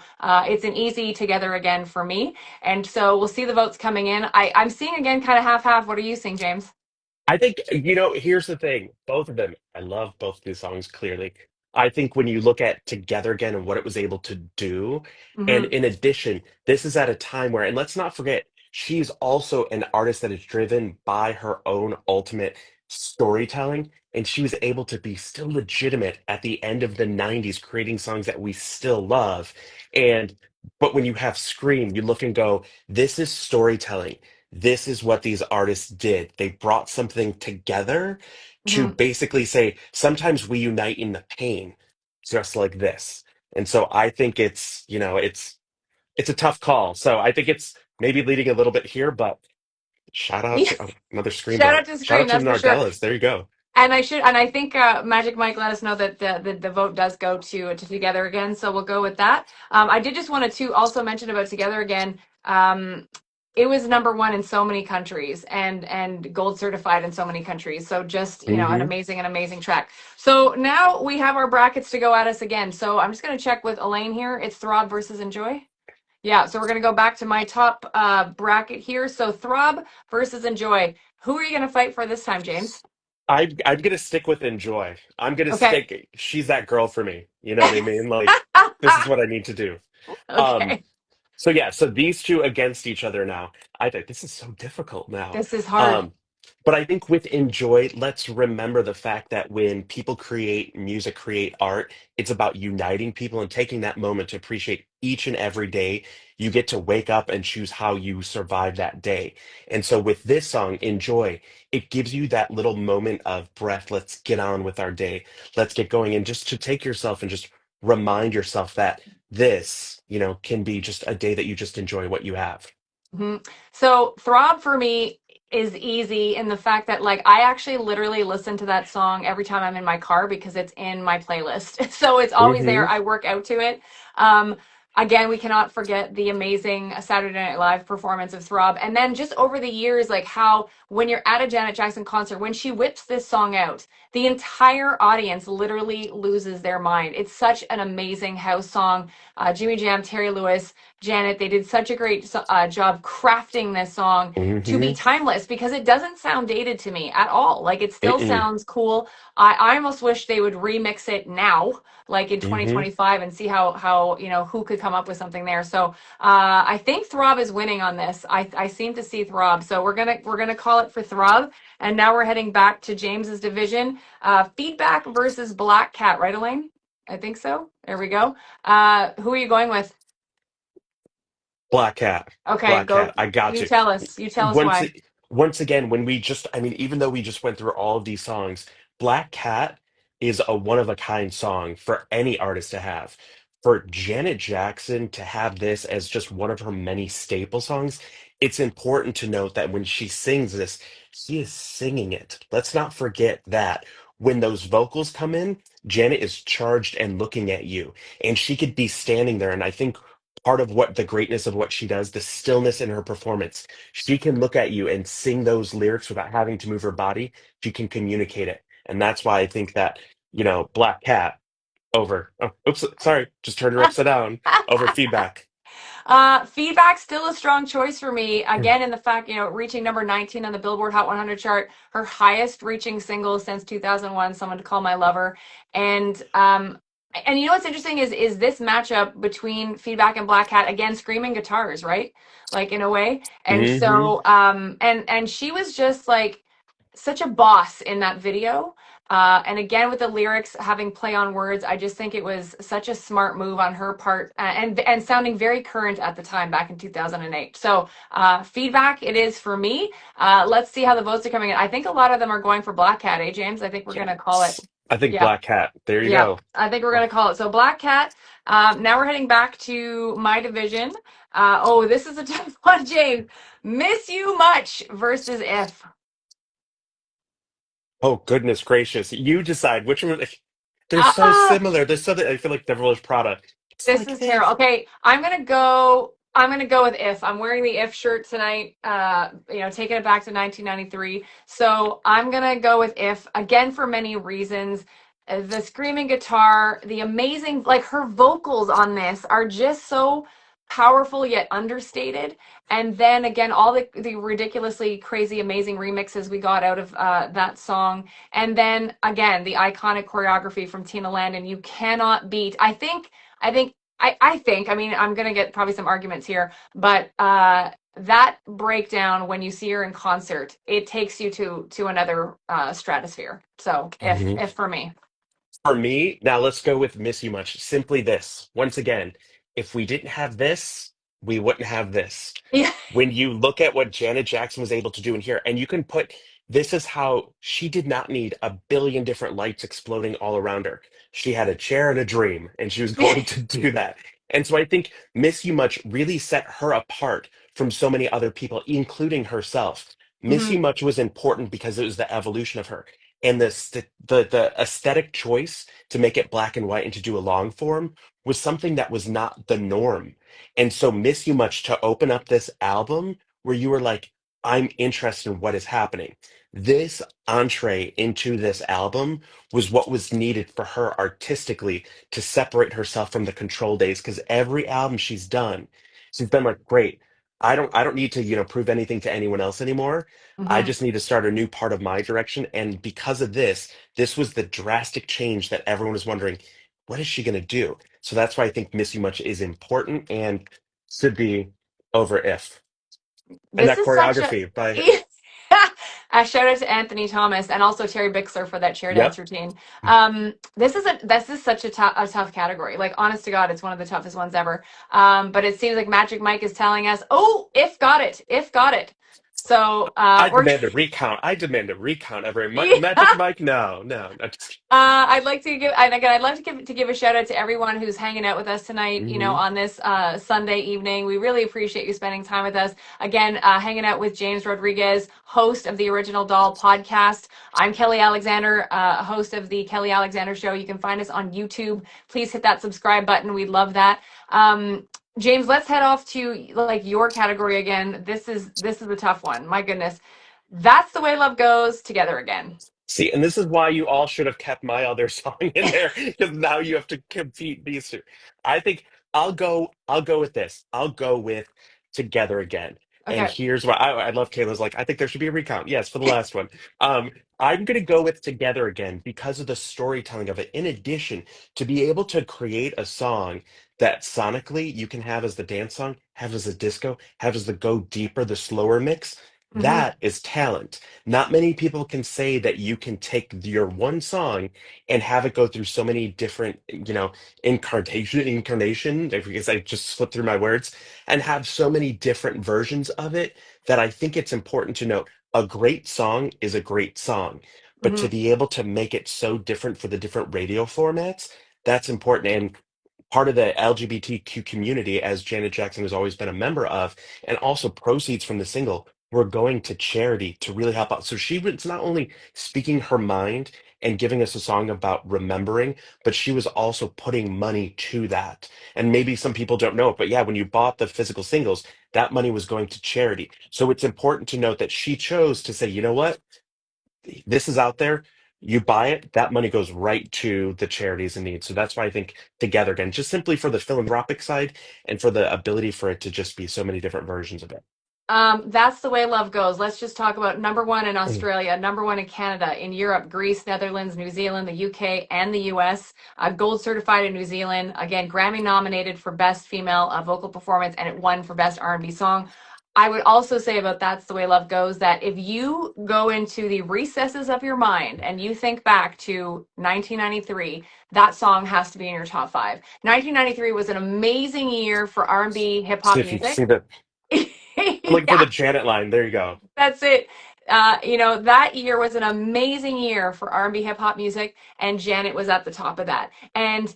Speaker 7: it's an easy Together Again for me. And so we'll see the votes coming in. I'm seeing again kind of half half. What are you seeing, James?
Speaker 8: I think, here's the thing. Both of them, I love both of these songs clearly. I think when you look at Together Again and what it was able to do, and
Speaker 7: Hmm.
Speaker 8: in addition, this is at a time where, and let's not forget, she's also an artist that is driven by her own ultimate storytelling. And she was able to be still legitimate at the end of the 90s, creating songs that we still love. But when you have Scream, you look and go, this is storytelling. This is what these artists did. They brought something together to
Speaker 7: Hmm.
Speaker 8: basically say, sometimes we unite in the pain, just like this. And so I think it's a tough call. So I think it's maybe leading a little bit here, but shout out
Speaker 7: Yeah.
Speaker 8: to another Scream
Speaker 7: Shout
Speaker 8: vote.
Speaker 7: out to
Speaker 8: Shout
Speaker 7: Scream,
Speaker 8: out to the
Speaker 7: that's for sure.
Speaker 8: Nardellas. There you go.
Speaker 7: And I think Magic Mike let us know that the vote does go to Together Again, so we'll go with that. I did just want to also mention about Together Again. It was number one in so many countries and gold certified in so many countries. So just an
Speaker 8: Hmm.
Speaker 7: amazing track. So now we have our brackets to go at us again. So I'm just going to check with Elaine here. It's Throb versus Enjoy. Yeah, so we're going to go back to my top bracket here. So Throb versus Enjoy. Who are you going to fight for this time, James?
Speaker 8: I'm gonna stick with Enjoy. I'm gonna
Speaker 7: Okay.
Speaker 8: stick. She's that girl for me. You know what I mean? Like this is what I need to do. Um,
Speaker 7: Okay.
Speaker 8: so yeah, so these two against each other now. I think this is so difficult now.
Speaker 7: This is hard.
Speaker 8: Um, But I think with Enjoy, let's remember the fact that when people create music, create art, it's about uniting people and taking that moment to appreciate each and every day. You get to wake up and choose how you survive that day. And so with this song, Enjoy, it gives you that little moment of breath. Let's get on with our day. Let's get going. And just to take yourself and just remind yourself that this, can be just a day that you just enjoy what you have.
Speaker 7: Mhm. So Throb for me is easy in the fact that like I actually literally listen to that song every time I'm in my car because it's in my playlist. So it's always there.
Speaker 8: Hmm.
Speaker 7: I work out to it. Um, Again, we cannot forget the amazing Saturday Night Live performance of Throb. And then just over the years, like how when you're at a Janet Jackson concert, when she whips this song out, the entire audience literally loses their mind. It's such an amazing house song. Jimmy Jam, Terry Lewis, Janet, they did such a great job crafting this song to be
Speaker 8: Hmm.
Speaker 7: timeless because it doesn't sound dated to me at all. Like it still
Speaker 8: Mm-mm.
Speaker 7: sounds cool. I almost wish they would remix it now, like in
Speaker 8: Hmm.
Speaker 7: 2025, and see how who could come up with something there. So I think Throb is winning on this. I seem to see Throb, so we're gonna call it for Throb. And now we're heading back to James's division. Feedback versus Black Cat, right, Elaine? I think so. There we go. Who are you going with?
Speaker 8: Black Cat.
Speaker 7: Okay,
Speaker 8: Black
Speaker 7: go.
Speaker 8: Cat. I got
Speaker 7: You
Speaker 8: you.
Speaker 7: tell us. You tell us
Speaker 8: Once
Speaker 7: why.
Speaker 8: once again, when we just I mean, even though we just went through all of these songs, Black Cat is a one of a kind song for any artist to have. For Janet Jackson to have this as just one of her many staple songs, it's important to note that when she sings this, she is singing it. Let's not forget that when those vocals come in, Janet is charged and looking at you, and she could be standing there. And I think part of what the greatness of what she does, the stillness in her performance, she can look at you and sing those lyrics without having to move her body. She can communicate it. And that's why I think that, Black Cat over, oh, oops, sorry, just turned her upside down over feedback.
Speaker 7: Feedback still a strong choice for me. Again, in the fact, reaching number 19 on the Billboard Hot 100 chart, her highest reaching single since 2001, Someone to Call My Lover. And you know what's interesting is this matchup between Feedback and Black Cat, again, screaming guitars, right? Like in a way. And
Speaker 8: Hmm.
Speaker 7: so and she was just like such a boss in that video. And again, with the lyrics having play on words, I just think it was such a smart move on her part, and sounding very current at the time back in 2008. So feedback it is for me. Let's see how the votes are coming in. I think a lot of them are going for Black Cat, eh, James? I think we're gonna call it.
Speaker 8: Yes. I think
Speaker 7: Yeah,
Speaker 8: Black Cat. There you
Speaker 7: yeah.
Speaker 8: go.
Speaker 7: I think we're gonna call it. So Black Cat. Now we're heading back to my division. Oh, this is a tough one, James. Miss You Much versus If.
Speaker 8: Oh, goodness gracious. You decide which one. They're so
Speaker 7: Ah,
Speaker 8: similar. They're so, I feel like Devil Wears Prada. It's
Speaker 7: this
Speaker 8: like
Speaker 7: is terrible.
Speaker 8: if.
Speaker 7: Okay, I'm gonna go with If. I'm wearing the If shirt tonight. Taking it back to 1993. So I'm gonna go with If again for many reasons. The screaming guitar, the amazing, like her vocals on this are just so powerful yet understated. And then again, all the ridiculously crazy, amazing remixes we got out of that song. And then again, the iconic choreography from Tina Landon. You cannot beat. I think I mean, I'm gonna get probably some arguments here, but that breakdown when you see her in concert, it takes you to another stratosphere. So if for me.
Speaker 8: For me, now let's go with Miss You Much. Simply this. Once again, if we didn't have this, we wouldn't have this.
Speaker 7: Yeah.
Speaker 8: When you look at what Janet Jackson was able to do in here, and you can put this is how she did not need a billion different lights exploding all around her. She had a chair and a dream, and she was going to do that. And so I think Miss You Much really set her apart from so many other people, including herself. Miss
Speaker 7: Hmm.
Speaker 8: You Much was important because it was the evolution of her. And the aesthetic choice to make it black and white and to do a long form was something that was not the norm. And so Miss You Much to open up this album where you were like, I'm interested in what is happening. This entree into this album was what was needed for her artistically to separate herself from the Control days. Because every album she's been like, great. I don't need to, prove anything to anyone else anymore. I
Speaker 7: Hmm.
Speaker 8: just need to start a new part of my direction. And because of this was the drastic change that everyone was wondering, what is she going to do? So that's why I think Miss You Much is important and should be over if. And
Speaker 7: This
Speaker 8: that
Speaker 7: is such a
Speaker 8: choreography by,
Speaker 7: Shout out to Anthony Thomas and also Terry Bixler for that chair dance
Speaker 8: Yep.
Speaker 7: routine. This is such a tough category. Like, honest to God, it's one of the toughest ones ever. But it seems like Magic Mike is telling us, "Oh, if got it, if got it." So
Speaker 8: I
Speaker 7: we're
Speaker 8: demand a recount. I demand a recount. Every Magic
Speaker 7: yeah.
Speaker 8: Mike, no, no. No, just
Speaker 7: I'd like to give, and again, I'd love to give a shout out to everyone who's hanging out with us tonight. You know,
Speaker 8: kidding.
Speaker 7: on this Sunday evening, we really appreciate you spending time with us. Again, hanging out with James Rodriguez, host of the Original Doll podcast. I'm Kelly Alexander, host of the Kelly Alexander Show. You can find us on YouTube. Please hit that subscribe button. We'd love that. James, let's head off to like your category again. This is a tough one. My goodness, that's the way love goes. Together again.
Speaker 8: See, and this is why you all should have kept my other song in there because now you have to compete these two. I think I'll go with this. I'll go with Together Again. And
Speaker 7: Okay.
Speaker 8: here's why I love Kayla's like, I think there should be a recount. Yes, for the last one. Um, I'm gonna go with Together Again because of the storytelling of it. In addition, to be able to create a song that sonically you can have as the dance song, have as a disco, have as the go deeper, the slower mix.
Speaker 7: Mm-hmm.
Speaker 8: That is talent. Not many people can say that you can take your one song and have it go through so many different, incarnation, because I just slipped through my words, and have so many different versions of it that I think it's important to note a great song is a great song, but to
Speaker 7: Mm-hmm.
Speaker 8: be able to make it so different for the different radio formats, that's important. And part of the LGBTQ community, as Janet Jackson has always been a member of, and also proceeds from the single were going to charity to really help out. So she was not only speaking her mind and giving us a song about remembering, but she was also putting money to that. And maybe some people don't know it, but yeah, when you bought the physical singles, that money was going to charity. So it's important to note that she chose to say, you know what? This is out there. You buy it, that money goes right to the charities in need. So that's why I think Together Again, just simply for the philanthropic side and for the ability for it to just be so many different versions of it.
Speaker 7: That's the way love goes. Let's just talk about number one in
Speaker 8: Mm.
Speaker 7: Australia, number one in Canada, in Europe, Greece, Netherlands, New Zealand, the UK, and the US. Gold certified in New Zealand. Again, Grammy nominated for Best Female Vocal Performance, and it won for Best R&B Song. I would also say about That's the Way Love Goes that if you go into the recesses of your mind and you think back to 1993, that song has to be in your top five. 1993 was an amazing year for R&B hip
Speaker 8: See
Speaker 7: hop
Speaker 8: if you see
Speaker 7: music.
Speaker 8: the I'm looking for the
Speaker 7: Yeah,
Speaker 8: Janet line. There you go.
Speaker 7: that's it. That year was an amazing year for R&B hip hop music, and Janet was at the top of that. And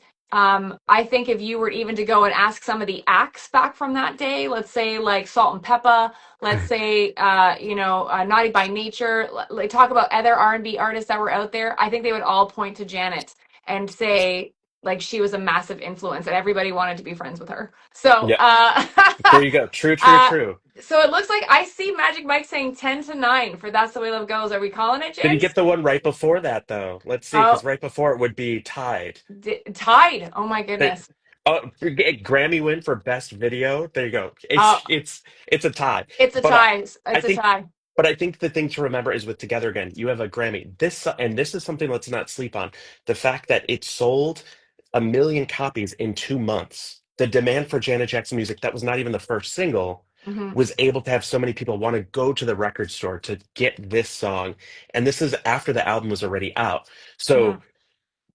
Speaker 7: I think if you were even to go and ask some of the acts back from that day, let's say like Salt and Peppa, let's say Naughty by Nature, like talk about other R&B artists that were out there, I think they would all point to Janet and say like she was a massive influence and everybody wanted to be friends with her. So
Speaker 8: Yeah, there you go. True, true,
Speaker 7: uh,
Speaker 8: true.
Speaker 7: so it looks like I see Magic Mike saying 10-9 for That's the Way Love Goes. Are we calling it,
Speaker 8: Did he
Speaker 7: James?
Speaker 8: get the one right before that though? Let's see, because
Speaker 7: Oh,
Speaker 8: right before it would be tied.
Speaker 7: tied. Oh my
Speaker 8: They-
Speaker 7: goodness.
Speaker 8: Oh, Grammy win for best video. There you go.
Speaker 7: Oh,
Speaker 8: It's a tie.
Speaker 7: it's a
Speaker 8: But
Speaker 7: tie.
Speaker 8: I
Speaker 7: It's a
Speaker 8: think
Speaker 7: tie.
Speaker 8: But I think the thing to remember is with Together Again, you have a Grammy. This is something let's not sleep on. The fact that it sold 1 million copies in 2 months. The demand for Janet Jackson music that was not even the first single
Speaker 7: Hmm.
Speaker 8: was able to have so many people want to go to the record store to get this song. And this is after the album was already out.
Speaker 7: Hmm.
Speaker 8: So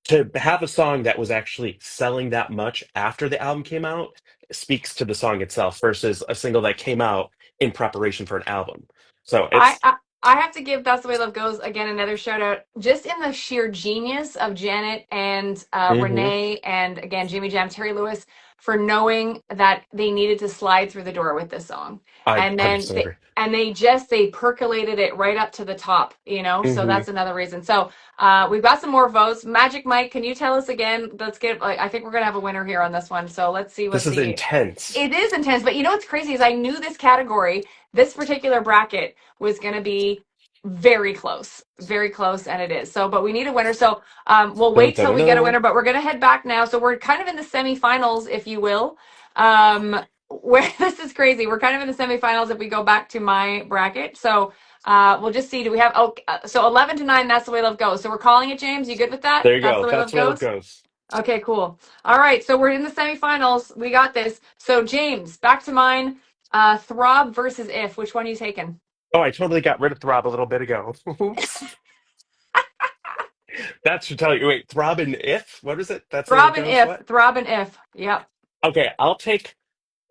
Speaker 8: to have a song that was actually selling that much after the album came out speaks to the song itself versus a single that came out in preparation for an album. So
Speaker 7: I,
Speaker 8: it's
Speaker 7: I I have to give That's the Way Love Goes again another shout out just in the sheer genius of Janet and
Speaker 8: mhm.
Speaker 7: Renee and again Jimmy Jam, Terry Lewis for knowing that they needed to slide through the door with this song,
Speaker 8: I
Speaker 7: and then
Speaker 8: 100% agree.
Speaker 7: they percolated it right up to the top, you know. So
Speaker 8: Hmm.
Speaker 7: that's another reason. So we've got some more votes. Magic Mike, can you tell us again? Let's get. Like, I think we're gonna have a winner here on this one. So let's see
Speaker 8: This
Speaker 7: what
Speaker 8: is
Speaker 7: the.
Speaker 8: intense.
Speaker 7: It is intense, but you know what's crazy is I knew this category, this particular bracket was going to be very close, and it is. So, but we need a winner. So, we'll
Speaker 8: Dun,
Speaker 7: wait
Speaker 8: dun,
Speaker 7: till
Speaker 8: dun,
Speaker 7: we get a
Speaker 8: dun.
Speaker 7: winner. But we're going to head back now. So we're kind of in the semifinals, if you will. Where this is crazy. We're kind of in the semifinals if we go back to my bracket. So, we'll just see. Do we have? Oh, so 11-9. That's the way love goes. So we're calling it, James. You good with that?
Speaker 8: There you
Speaker 7: That's
Speaker 8: go.
Speaker 7: the way
Speaker 8: That's
Speaker 7: love
Speaker 8: where it
Speaker 7: goes.
Speaker 8: goes.
Speaker 7: Okay, cool. All right, so we're in the semifinals. We got this. So James, back to mine. Throb versus If. Which one are you taking?
Speaker 8: Oh, I totally got rid of Throb a little bit ago. Oops. That should tell you. Wait, Throb and If? What is it? That's the way it goes. What?
Speaker 7: Throb and if. Yep.
Speaker 8: Okay, I'll take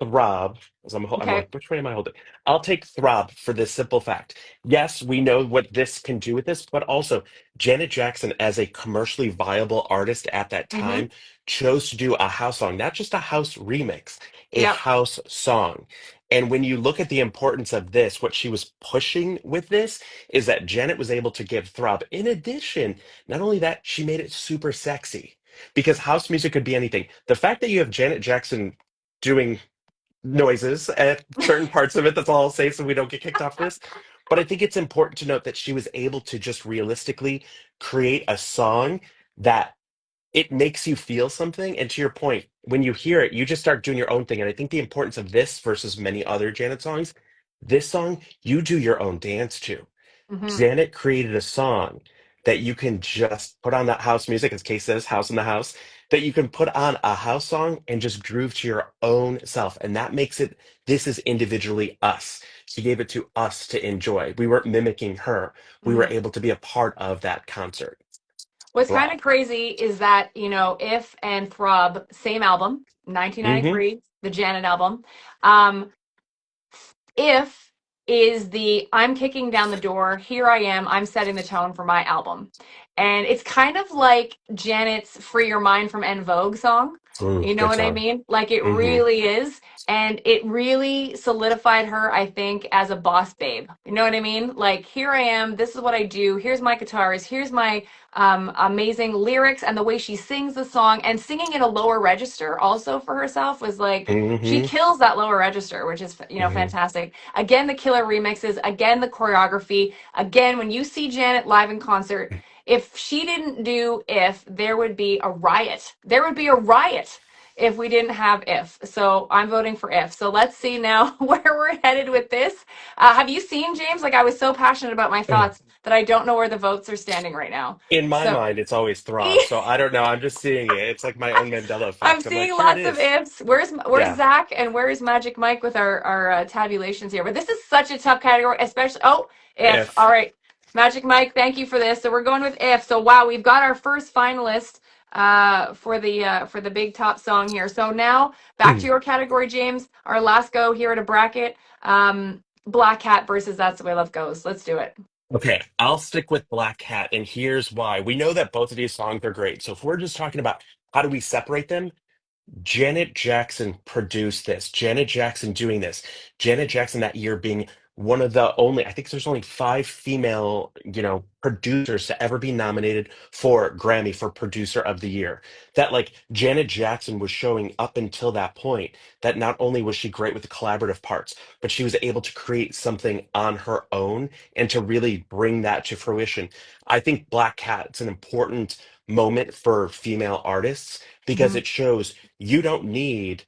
Speaker 8: Throb. As I'm
Speaker 7: Okay.
Speaker 8: like, which way am I holding? I'll take Throb for this simple fact. Yes, we know what this can do with this, but also Janet Jackson, as a commercially viable artist at that
Speaker 7: Mm-hmm.
Speaker 8: time, chose to do a house song, not just a house remix, a
Speaker 7: Yep.
Speaker 8: house song. And when you look at the importance of this, what she was pushing with this is that Janet was able to give Throb. In addition, not only that, she made it super sexy because house music could be anything. The fact that you have Janet Jackson doing noises at certain parts of it. That's all I'll say so we don't get kicked off this. But I think it's important to note that she was able to just realistically create a song that it makes you feel something. And to your point, when you hear it, you just start doing your own thing. And I think the importance of this versus many other Janet songs, this song, you do your own dance to.
Speaker 7: Mm-hmm.
Speaker 8: Janet created a song that you can just put on that house music, as Kay says, house in the house, that you can put on a house song and just groove to your own self. And that makes it, this is individually us. She gave it to us to enjoy. We weren't mimicking her. We were
Speaker 7: Mm-hmm.
Speaker 8: able to be a part of that concert.
Speaker 7: What's kind of
Speaker 8: Throb.
Speaker 7: crazy is that, If and Throb, same album,
Speaker 8: Hmm.
Speaker 7: 1993, the Janet album. Um, If is the I'm kicking down the door, here I am, I'm setting the tone for my album. And it's kind of like Janet's Free Your Mind from En Vogue song.
Speaker 8: Ooh,
Speaker 7: You know
Speaker 8: good
Speaker 7: what I
Speaker 8: song.
Speaker 7: mean? Like it
Speaker 8: Hmm.
Speaker 7: really is. And it really solidified her, I think, as a boss babe. You know what I mean? Like, here I am, this is what I do, here's my guitars, here's my amazing lyrics, and the way she sings the song and singing in a lower register also for herself was like, she
Speaker 8: Hmm.
Speaker 7: kills that lower register, which is,
Speaker 8: Hmm.
Speaker 7: fantastic. Again, the killer remixes, again, the choreography. Again, when you see Janet live in concert, if she didn't do If, there would be a riot. There would be a riot if we didn't have If. So I'm voting for If. So let's see now where we're headed with this. Have you seen, James? Like, I was so passionate about my thoughts that I don't know where the votes are standing right now.
Speaker 8: In my
Speaker 7: So
Speaker 8: mind, it's always Throb. So I don't know. I'm just seeing it. It's like my own Mandela
Speaker 7: I'm
Speaker 8: effect. I'm like,
Speaker 7: seeing
Speaker 8: here it
Speaker 7: lots of
Speaker 8: is.
Speaker 7: ifs. Where's
Speaker 8: Yeah.
Speaker 7: Zach and where's Magic Mike with our tabulations here? But this is such a tough category, especially if. All
Speaker 8: If.
Speaker 7: right, Magic Mike, thank you for this. So we're going with if. So wow, we've got our first finalist for the big top song here. So now back to your category, James. Our last go here at a bracket. Black Hat versus That's the Way Love Goes. Let's do it.
Speaker 8: Okay, I'll stick with Black Hat, and here's why. We know that both of these songs are great. So if we're just talking about how do we separate them, Janet Jackson produced this. Janet Jackson doing this. Janet Jackson that year being one of the only, I think there's only five female, producers to ever be nominated for Grammy for Producer of the Year. That like Janet Jackson was showing up until that point that not only was she great with the collaborative parts, but she was able to create something on her own and to really bring that to fruition. I think Black Cat's an important moment for female artists because
Speaker 7: Mm-hmm.
Speaker 8: it shows you don't need,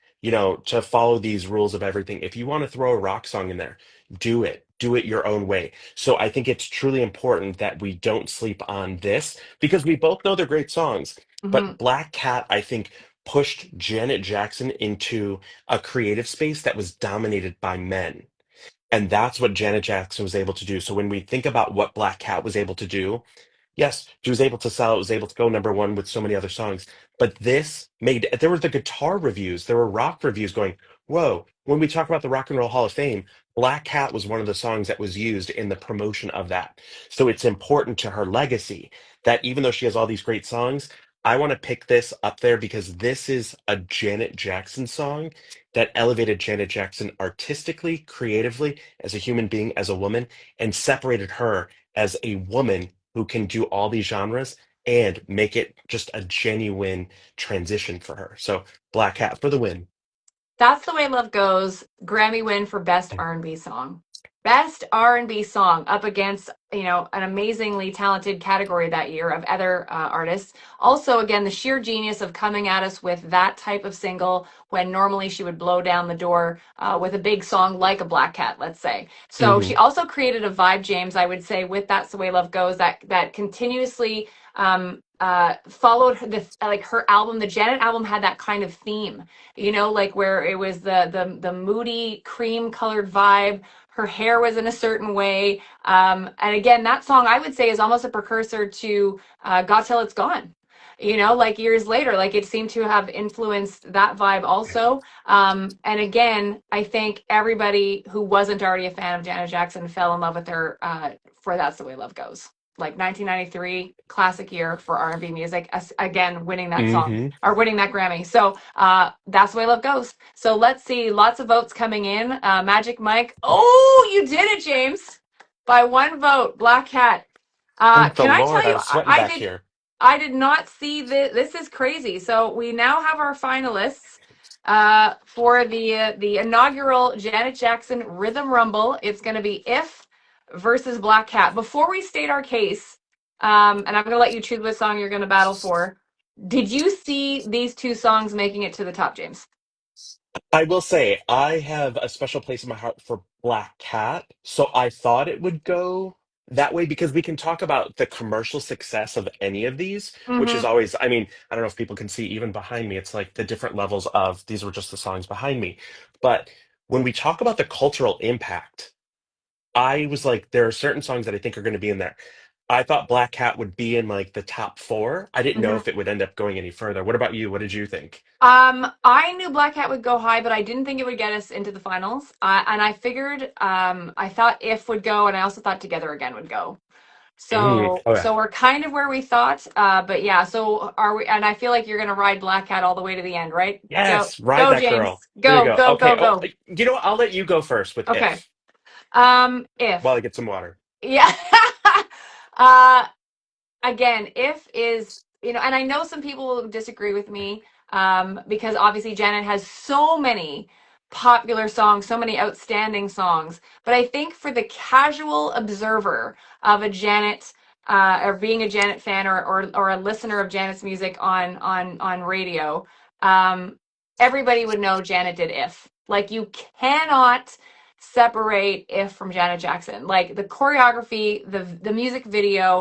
Speaker 8: to follow these rules of everything. If you want to throw a rock song in there, do it. Do it your own way. So I think it's truly important that we don't sleep on this because we both know they're great songs.
Speaker 7: Mm-hmm.
Speaker 8: But Black Cat, I think, pushed Janet Jackson into a creative space that was dominated by men. And that's what Janet Jackson was able to do. So when we think about what Black Cat was able to do, yes, she was able to sell, it was able to go number one with so many other songs. But this made, there were the guitar reviews, there were rock reviews going, whoa, when we talk about the Rock and Roll Hall of Fame, Black Cat was one of the songs that was used in the promotion of that. So it's important to her legacy that even though she has all these great songs, I want to pick this up there because this is a Janet Jackson song that elevated Janet Jackson artistically, creatively, as a human being, as a woman, and separated her as a woman who can do all these genres and make it just a genuine transition for her. So Black Hat for the win.
Speaker 7: That's the Way Love Goes. Grammy win for best R&B song. Best R&B song up against, an amazingly talented category that year of other artists. Also, again, the sheer genius of coming at us with that type of single when normally she would blow down the door with a big song like a Black Cat, let's say. So
Speaker 8: Hmm.
Speaker 7: she also created a vibe, James, I would say, with That's the Way Love Goes that continuously followed her album. The Janet album had that kind of theme, like where it was the moody cream colored vibe, Her hair was in a certain way. And again, that song I would say is almost a precursor to Got Till It's Gone. You know, like years later, like it seemed to have influenced that vibe also. And again, I think everybody who wasn't already a fan of Janet Jackson fell in love with her for That's the Way Love Goes. Like 1993, classic year for R&B music. Again, winning that song
Speaker 8: Hmm.
Speaker 7: or winning that Grammy. So That's the Way Love Goes. So let's see, lots of votes coming in. Magic Mike. Oh, you did it, James. By one vote, Black Cat.
Speaker 8: Thank the
Speaker 7: Can I tell
Speaker 8: Lord. I
Speaker 7: you,
Speaker 8: was sweating back here.
Speaker 7: I did not see this. This is crazy. So we now have our finalists for the inaugural Janet Jackson Rhythm Rumble. It's going to be If versus Black Cat. Before we state our case, and I'm going to let you choose which song you're going to battle for. Did you see these two songs making it to the top, James?
Speaker 8: I will say, I have a special place in my heart for Black Cat, so I thought it would go that way because we can talk about the commercial success of any of these, which is
Speaker 7: Mm-hmm.
Speaker 8: always, I mean, I don't know if people can see even behind me, it's like the different levels of these were just the songs behind me. But when we talk about the cultural impact, I was like, there are certain songs that I think are going to be in there. I thought Black Cat would be in like the top four. I didn't know
Speaker 7: Mm-hmm.
Speaker 8: if it would end up going any further. What about you? What did you think?
Speaker 7: I knew Black Cat would go high, but I didn't think it would get us into the finals. And I figured, I thought If would go, and I also thought Together Again would go.
Speaker 8: Mm,
Speaker 7: So,
Speaker 8: okay.
Speaker 7: so we're kind of where we thought. But yeah, so are we? And I feel like you're gonna ride Black Cat all the way to the end, right? Go,
Speaker 8: Yes, ride
Speaker 7: go,
Speaker 8: that
Speaker 7: James.
Speaker 8: girl. Here you
Speaker 7: Go,
Speaker 8: go.
Speaker 7: go,
Speaker 8: Okay.
Speaker 7: go,
Speaker 8: Oh,
Speaker 7: go.
Speaker 8: you know what? I'll let you go first with
Speaker 7: Okay.
Speaker 8: if while I
Speaker 7: If.
Speaker 8: get some water.
Speaker 7: Yeah. uh, again, If is, you know, and I know some people will disagree with me, because obviously Janet has so many popular songs, so many outstanding songs. But I think for the casual observer of a Janet, or being a Janet fan, or a listener of Janet's music on radio, um, everybody would know Janet did If. Like you cannot separate If from Janet Jackson. Like the choreography, the music video,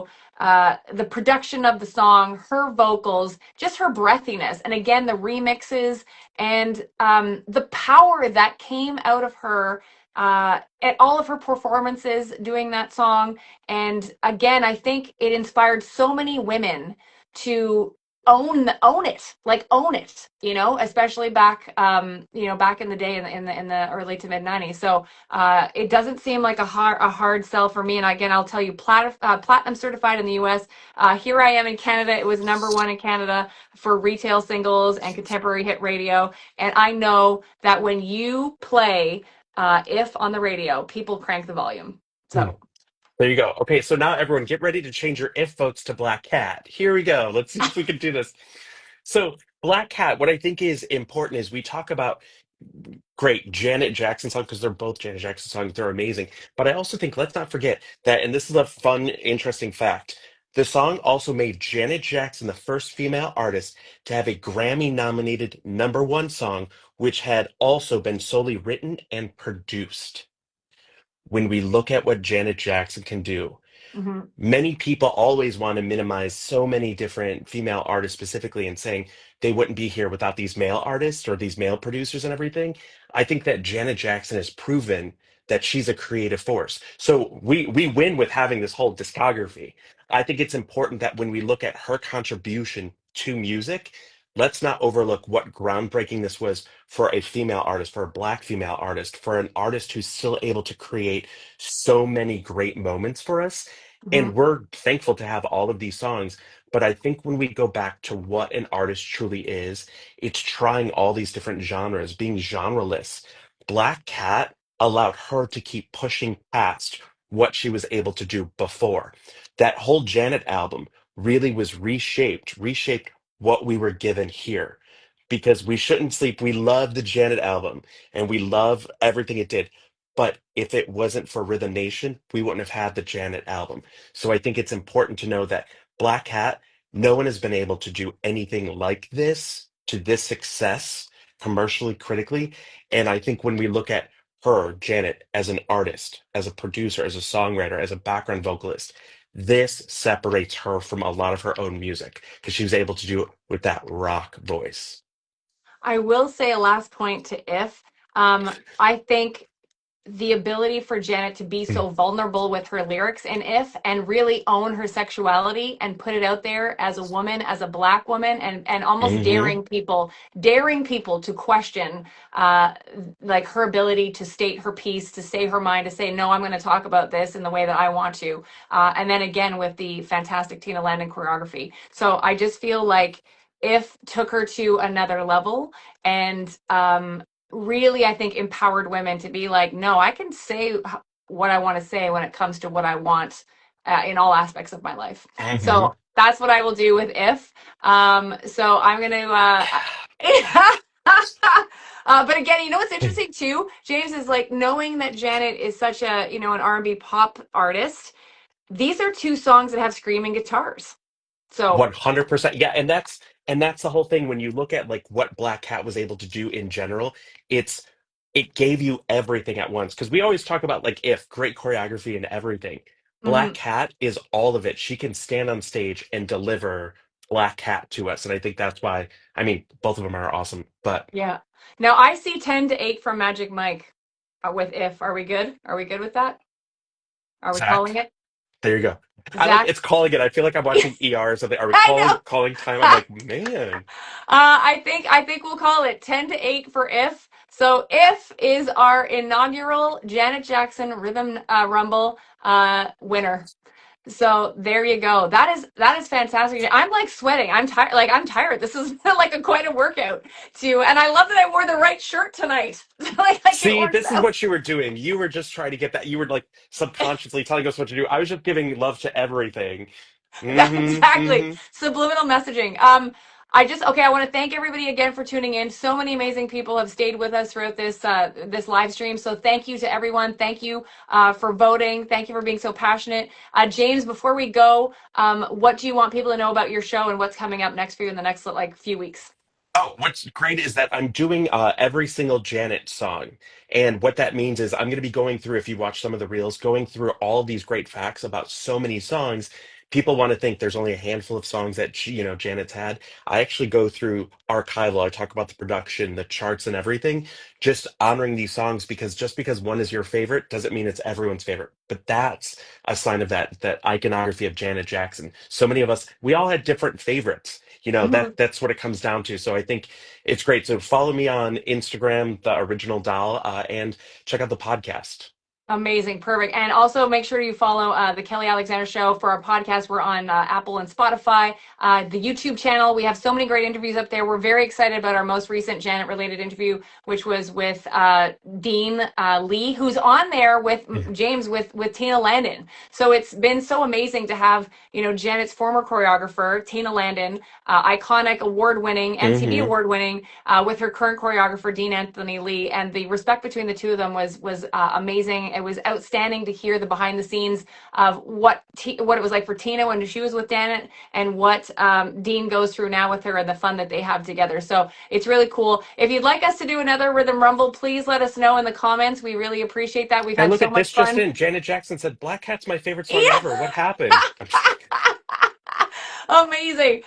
Speaker 7: the production of the song, her vocals, just her breathiness, and again the remixes and the power that came out of her at all of her performances doing that song. And again, I think it inspired so many women to own it, like own it, you know, especially back back in the day in the early to mid 90s. So it doesn't seem like a hard sell for me. And again, I'll tell you, platinum certified in the US. Here I am in Canada. It was number one in Canada for retail singles and contemporary hit radio. And I know that when you play If on the radio, people crank the volume.
Speaker 8: Hmm.
Speaker 7: So
Speaker 8: There you go. Okay, so now everyone get ready to change your if votes to Black Cat. Here we go. Let's see if we can do this. So, Black Cat, what I think is important is we talk about great Janet Jackson songs because they're both Janet Jackson songs. They're amazing. But I also think let's not forget that, and this is a fun, interesting fact. The song also made Janet Jackson the first female artist to have a Grammy nominated number one song, which had also been solely written and produced. When we look at what Janet Jackson can do,
Speaker 7: mhm.
Speaker 8: many people always want to minimize so many different female artists specifically and saying they wouldn't be here without these male artists or these male producers and everything. I think that Janet Jackson has proven that she's a creative force. So we win with having this whole discography. I think it's important that when we look at her contribution to music, let's not overlook what groundbreaking this was for a female artist, for a black female artist, for an artist who's still able to create so many great moments for us. And
Speaker 7: Mhm.
Speaker 8: we're thankful to have all of these songs. But I think when we go back to what an artist truly is, it's trying all these different genres, being genreless. Black Cat allowed her to keep pushing past what she was able to do before. That whole Janet album really was reshaped what we were given here. Because we shouldn't sleep. We love the Janet album and we love everything it did. But if it wasn't for Rhythm Nation, we wouldn't have had the Janet album. So I think it's important to know that Black Hat, no one has been able to do anything like this to this success commercially, critically. And I think when we look at her, Janet, as an artist, as a producer, as a songwriter, as a background vocalist, this separates her from a lot of her own music because she was able to do it with that rock voice.
Speaker 7: I will say a last point to If. I think the ability for Janet to be so vulnerable with her lyrics in If and really own her sexuality and put it out there as a woman, as a Black woman, and almost
Speaker 8: Hmm.
Speaker 7: daring people to question like her ability to state her piece, to say her mind, to say, no, I'm going to talk about this in the way that I want to. And then again, with the fantastic Tina Landon choreography. So I just feel like If took her to another level and really, I think, empowered women to be like, no, I can say what I want to say when it comes to what I want in all aspects of my life.
Speaker 8: Hmm.
Speaker 7: So that's what I will do with If. So I'm going to. But again, you know what's interesting too, James, is like knowing that Janet is such a an R&B pop artist. These are two songs that have screaming guitars. So
Speaker 8: 100%. Yeah, and that's the whole thing when you look at like what Black Cat was able to do in general, it gave you everything at once because we always talk about like If great choreography and everything. Black
Speaker 7: mhm.
Speaker 8: Cat is all of it. She can stand on stage and deliver Black Cat to us, and I think that's why I mean both of them are awesome. But
Speaker 7: Yeah. Now I see 10 to 8 from Magic Mike with If. Are we good? Are we good with that? Are we calling
Speaker 8: Zach,
Speaker 7: it?
Speaker 8: there you go. I like
Speaker 7: Zach?
Speaker 8: it's calling it. I feel like I'm watching ER or something. Are we
Speaker 7: I know.
Speaker 8: calling time? I'm like, man.
Speaker 7: I think we'll call it 10 to 8 for If. So If is our inaugural Janet Jackson Rhythm Rumble winner. So there you go. That is fantastic. I'm like sweating. I'm tired. Like I'm tired. This is like quite a workout too. And I love that I wore the right shirt tonight. like it
Speaker 8: See,
Speaker 7: works
Speaker 8: this is
Speaker 7: out.
Speaker 8: what you were doing. You were just trying to get that. You were like subconsciously telling us what to do. I was just giving love to everything.
Speaker 7: Exactly.
Speaker 8: Hmm.
Speaker 7: Subliminal messaging. I want to thank everybody again for tuning in. So many amazing people have stayed with us throughout this live stream. So thank you to everyone. Thank you for voting. Thank you for being so passionate. James, before we go, what do you want people to know about your show and what's coming up next for you in the next like few weeks?
Speaker 8: Oh, what's great is that I'm doing every single Janet song. And what that means is I'm going to be going through, if you watch some of the reels, going through all these great facts about so many songs. People want to think there's only a handful of songs that Janet's had. I actually go through archival. I talk about the production, the charts, and everything, just honoring these songs because just because one is your favorite doesn't mean it's everyone's favorite. But that's a sign of that iconography of Janet Jackson. So many of us, we all had different favorites. That's what it comes down to. So I think it's great. So follow me on Instagram, the original doll, and check out the podcast.
Speaker 7: Amazing. Perfect. And also make sure you follow the Kelly Alexander Show for our podcast. We're on Apple and Spotify, the YouTube channel. We have so many great interviews up there. We're very excited about our most recent Janet related interview, which was with Dean Lee, who's on there with James with Tina Landon. So it's been so amazing to have, Janet's former choreographer, Tina Landon, iconic award-winning, MTV
Speaker 8: Hmm.
Speaker 7: award-winning, with her current choreographer, Dean Anthony Lee. And the respect between the two of them was amazing. It was outstanding to hear the behind the scenes of what it was like for Tina when she was with Janet and what Dean goes through now with her and the fun that they have together. So it's really cool. If you'd like us to do another Rhythm Rumble, please let us know in the comments. We really appreciate that. We've
Speaker 8: And
Speaker 7: had
Speaker 8: look
Speaker 7: so
Speaker 8: at
Speaker 7: much
Speaker 8: this just
Speaker 7: fun.
Speaker 8: in. Janet Jackson said Black Cat's my favorite song
Speaker 7: Yeah.
Speaker 8: ever. What happened? I'm just kidding.
Speaker 7: Amazing.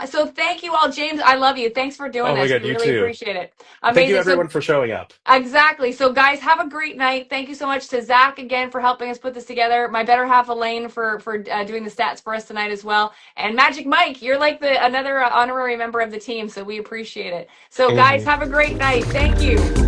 Speaker 7: So thank you all. James, I love you. Thanks for doing
Speaker 8: Oh my
Speaker 7: this.
Speaker 8: God,
Speaker 7: We
Speaker 8: you
Speaker 7: really
Speaker 8: too.
Speaker 7: appreciate it.
Speaker 8: Thank you
Speaker 7: Amazing. So
Speaker 8: everyone for showing up.
Speaker 7: exactly. So guys, have a great night. Thank you so much to Zach again for helping us put this together. My better half Elaine for doing the stats for us tonight as well. And Magic Mike, you're like the another honorary member of the team, so we appreciate it. So guys,
Speaker 8: Hmm.
Speaker 7: have a great night. Thank you.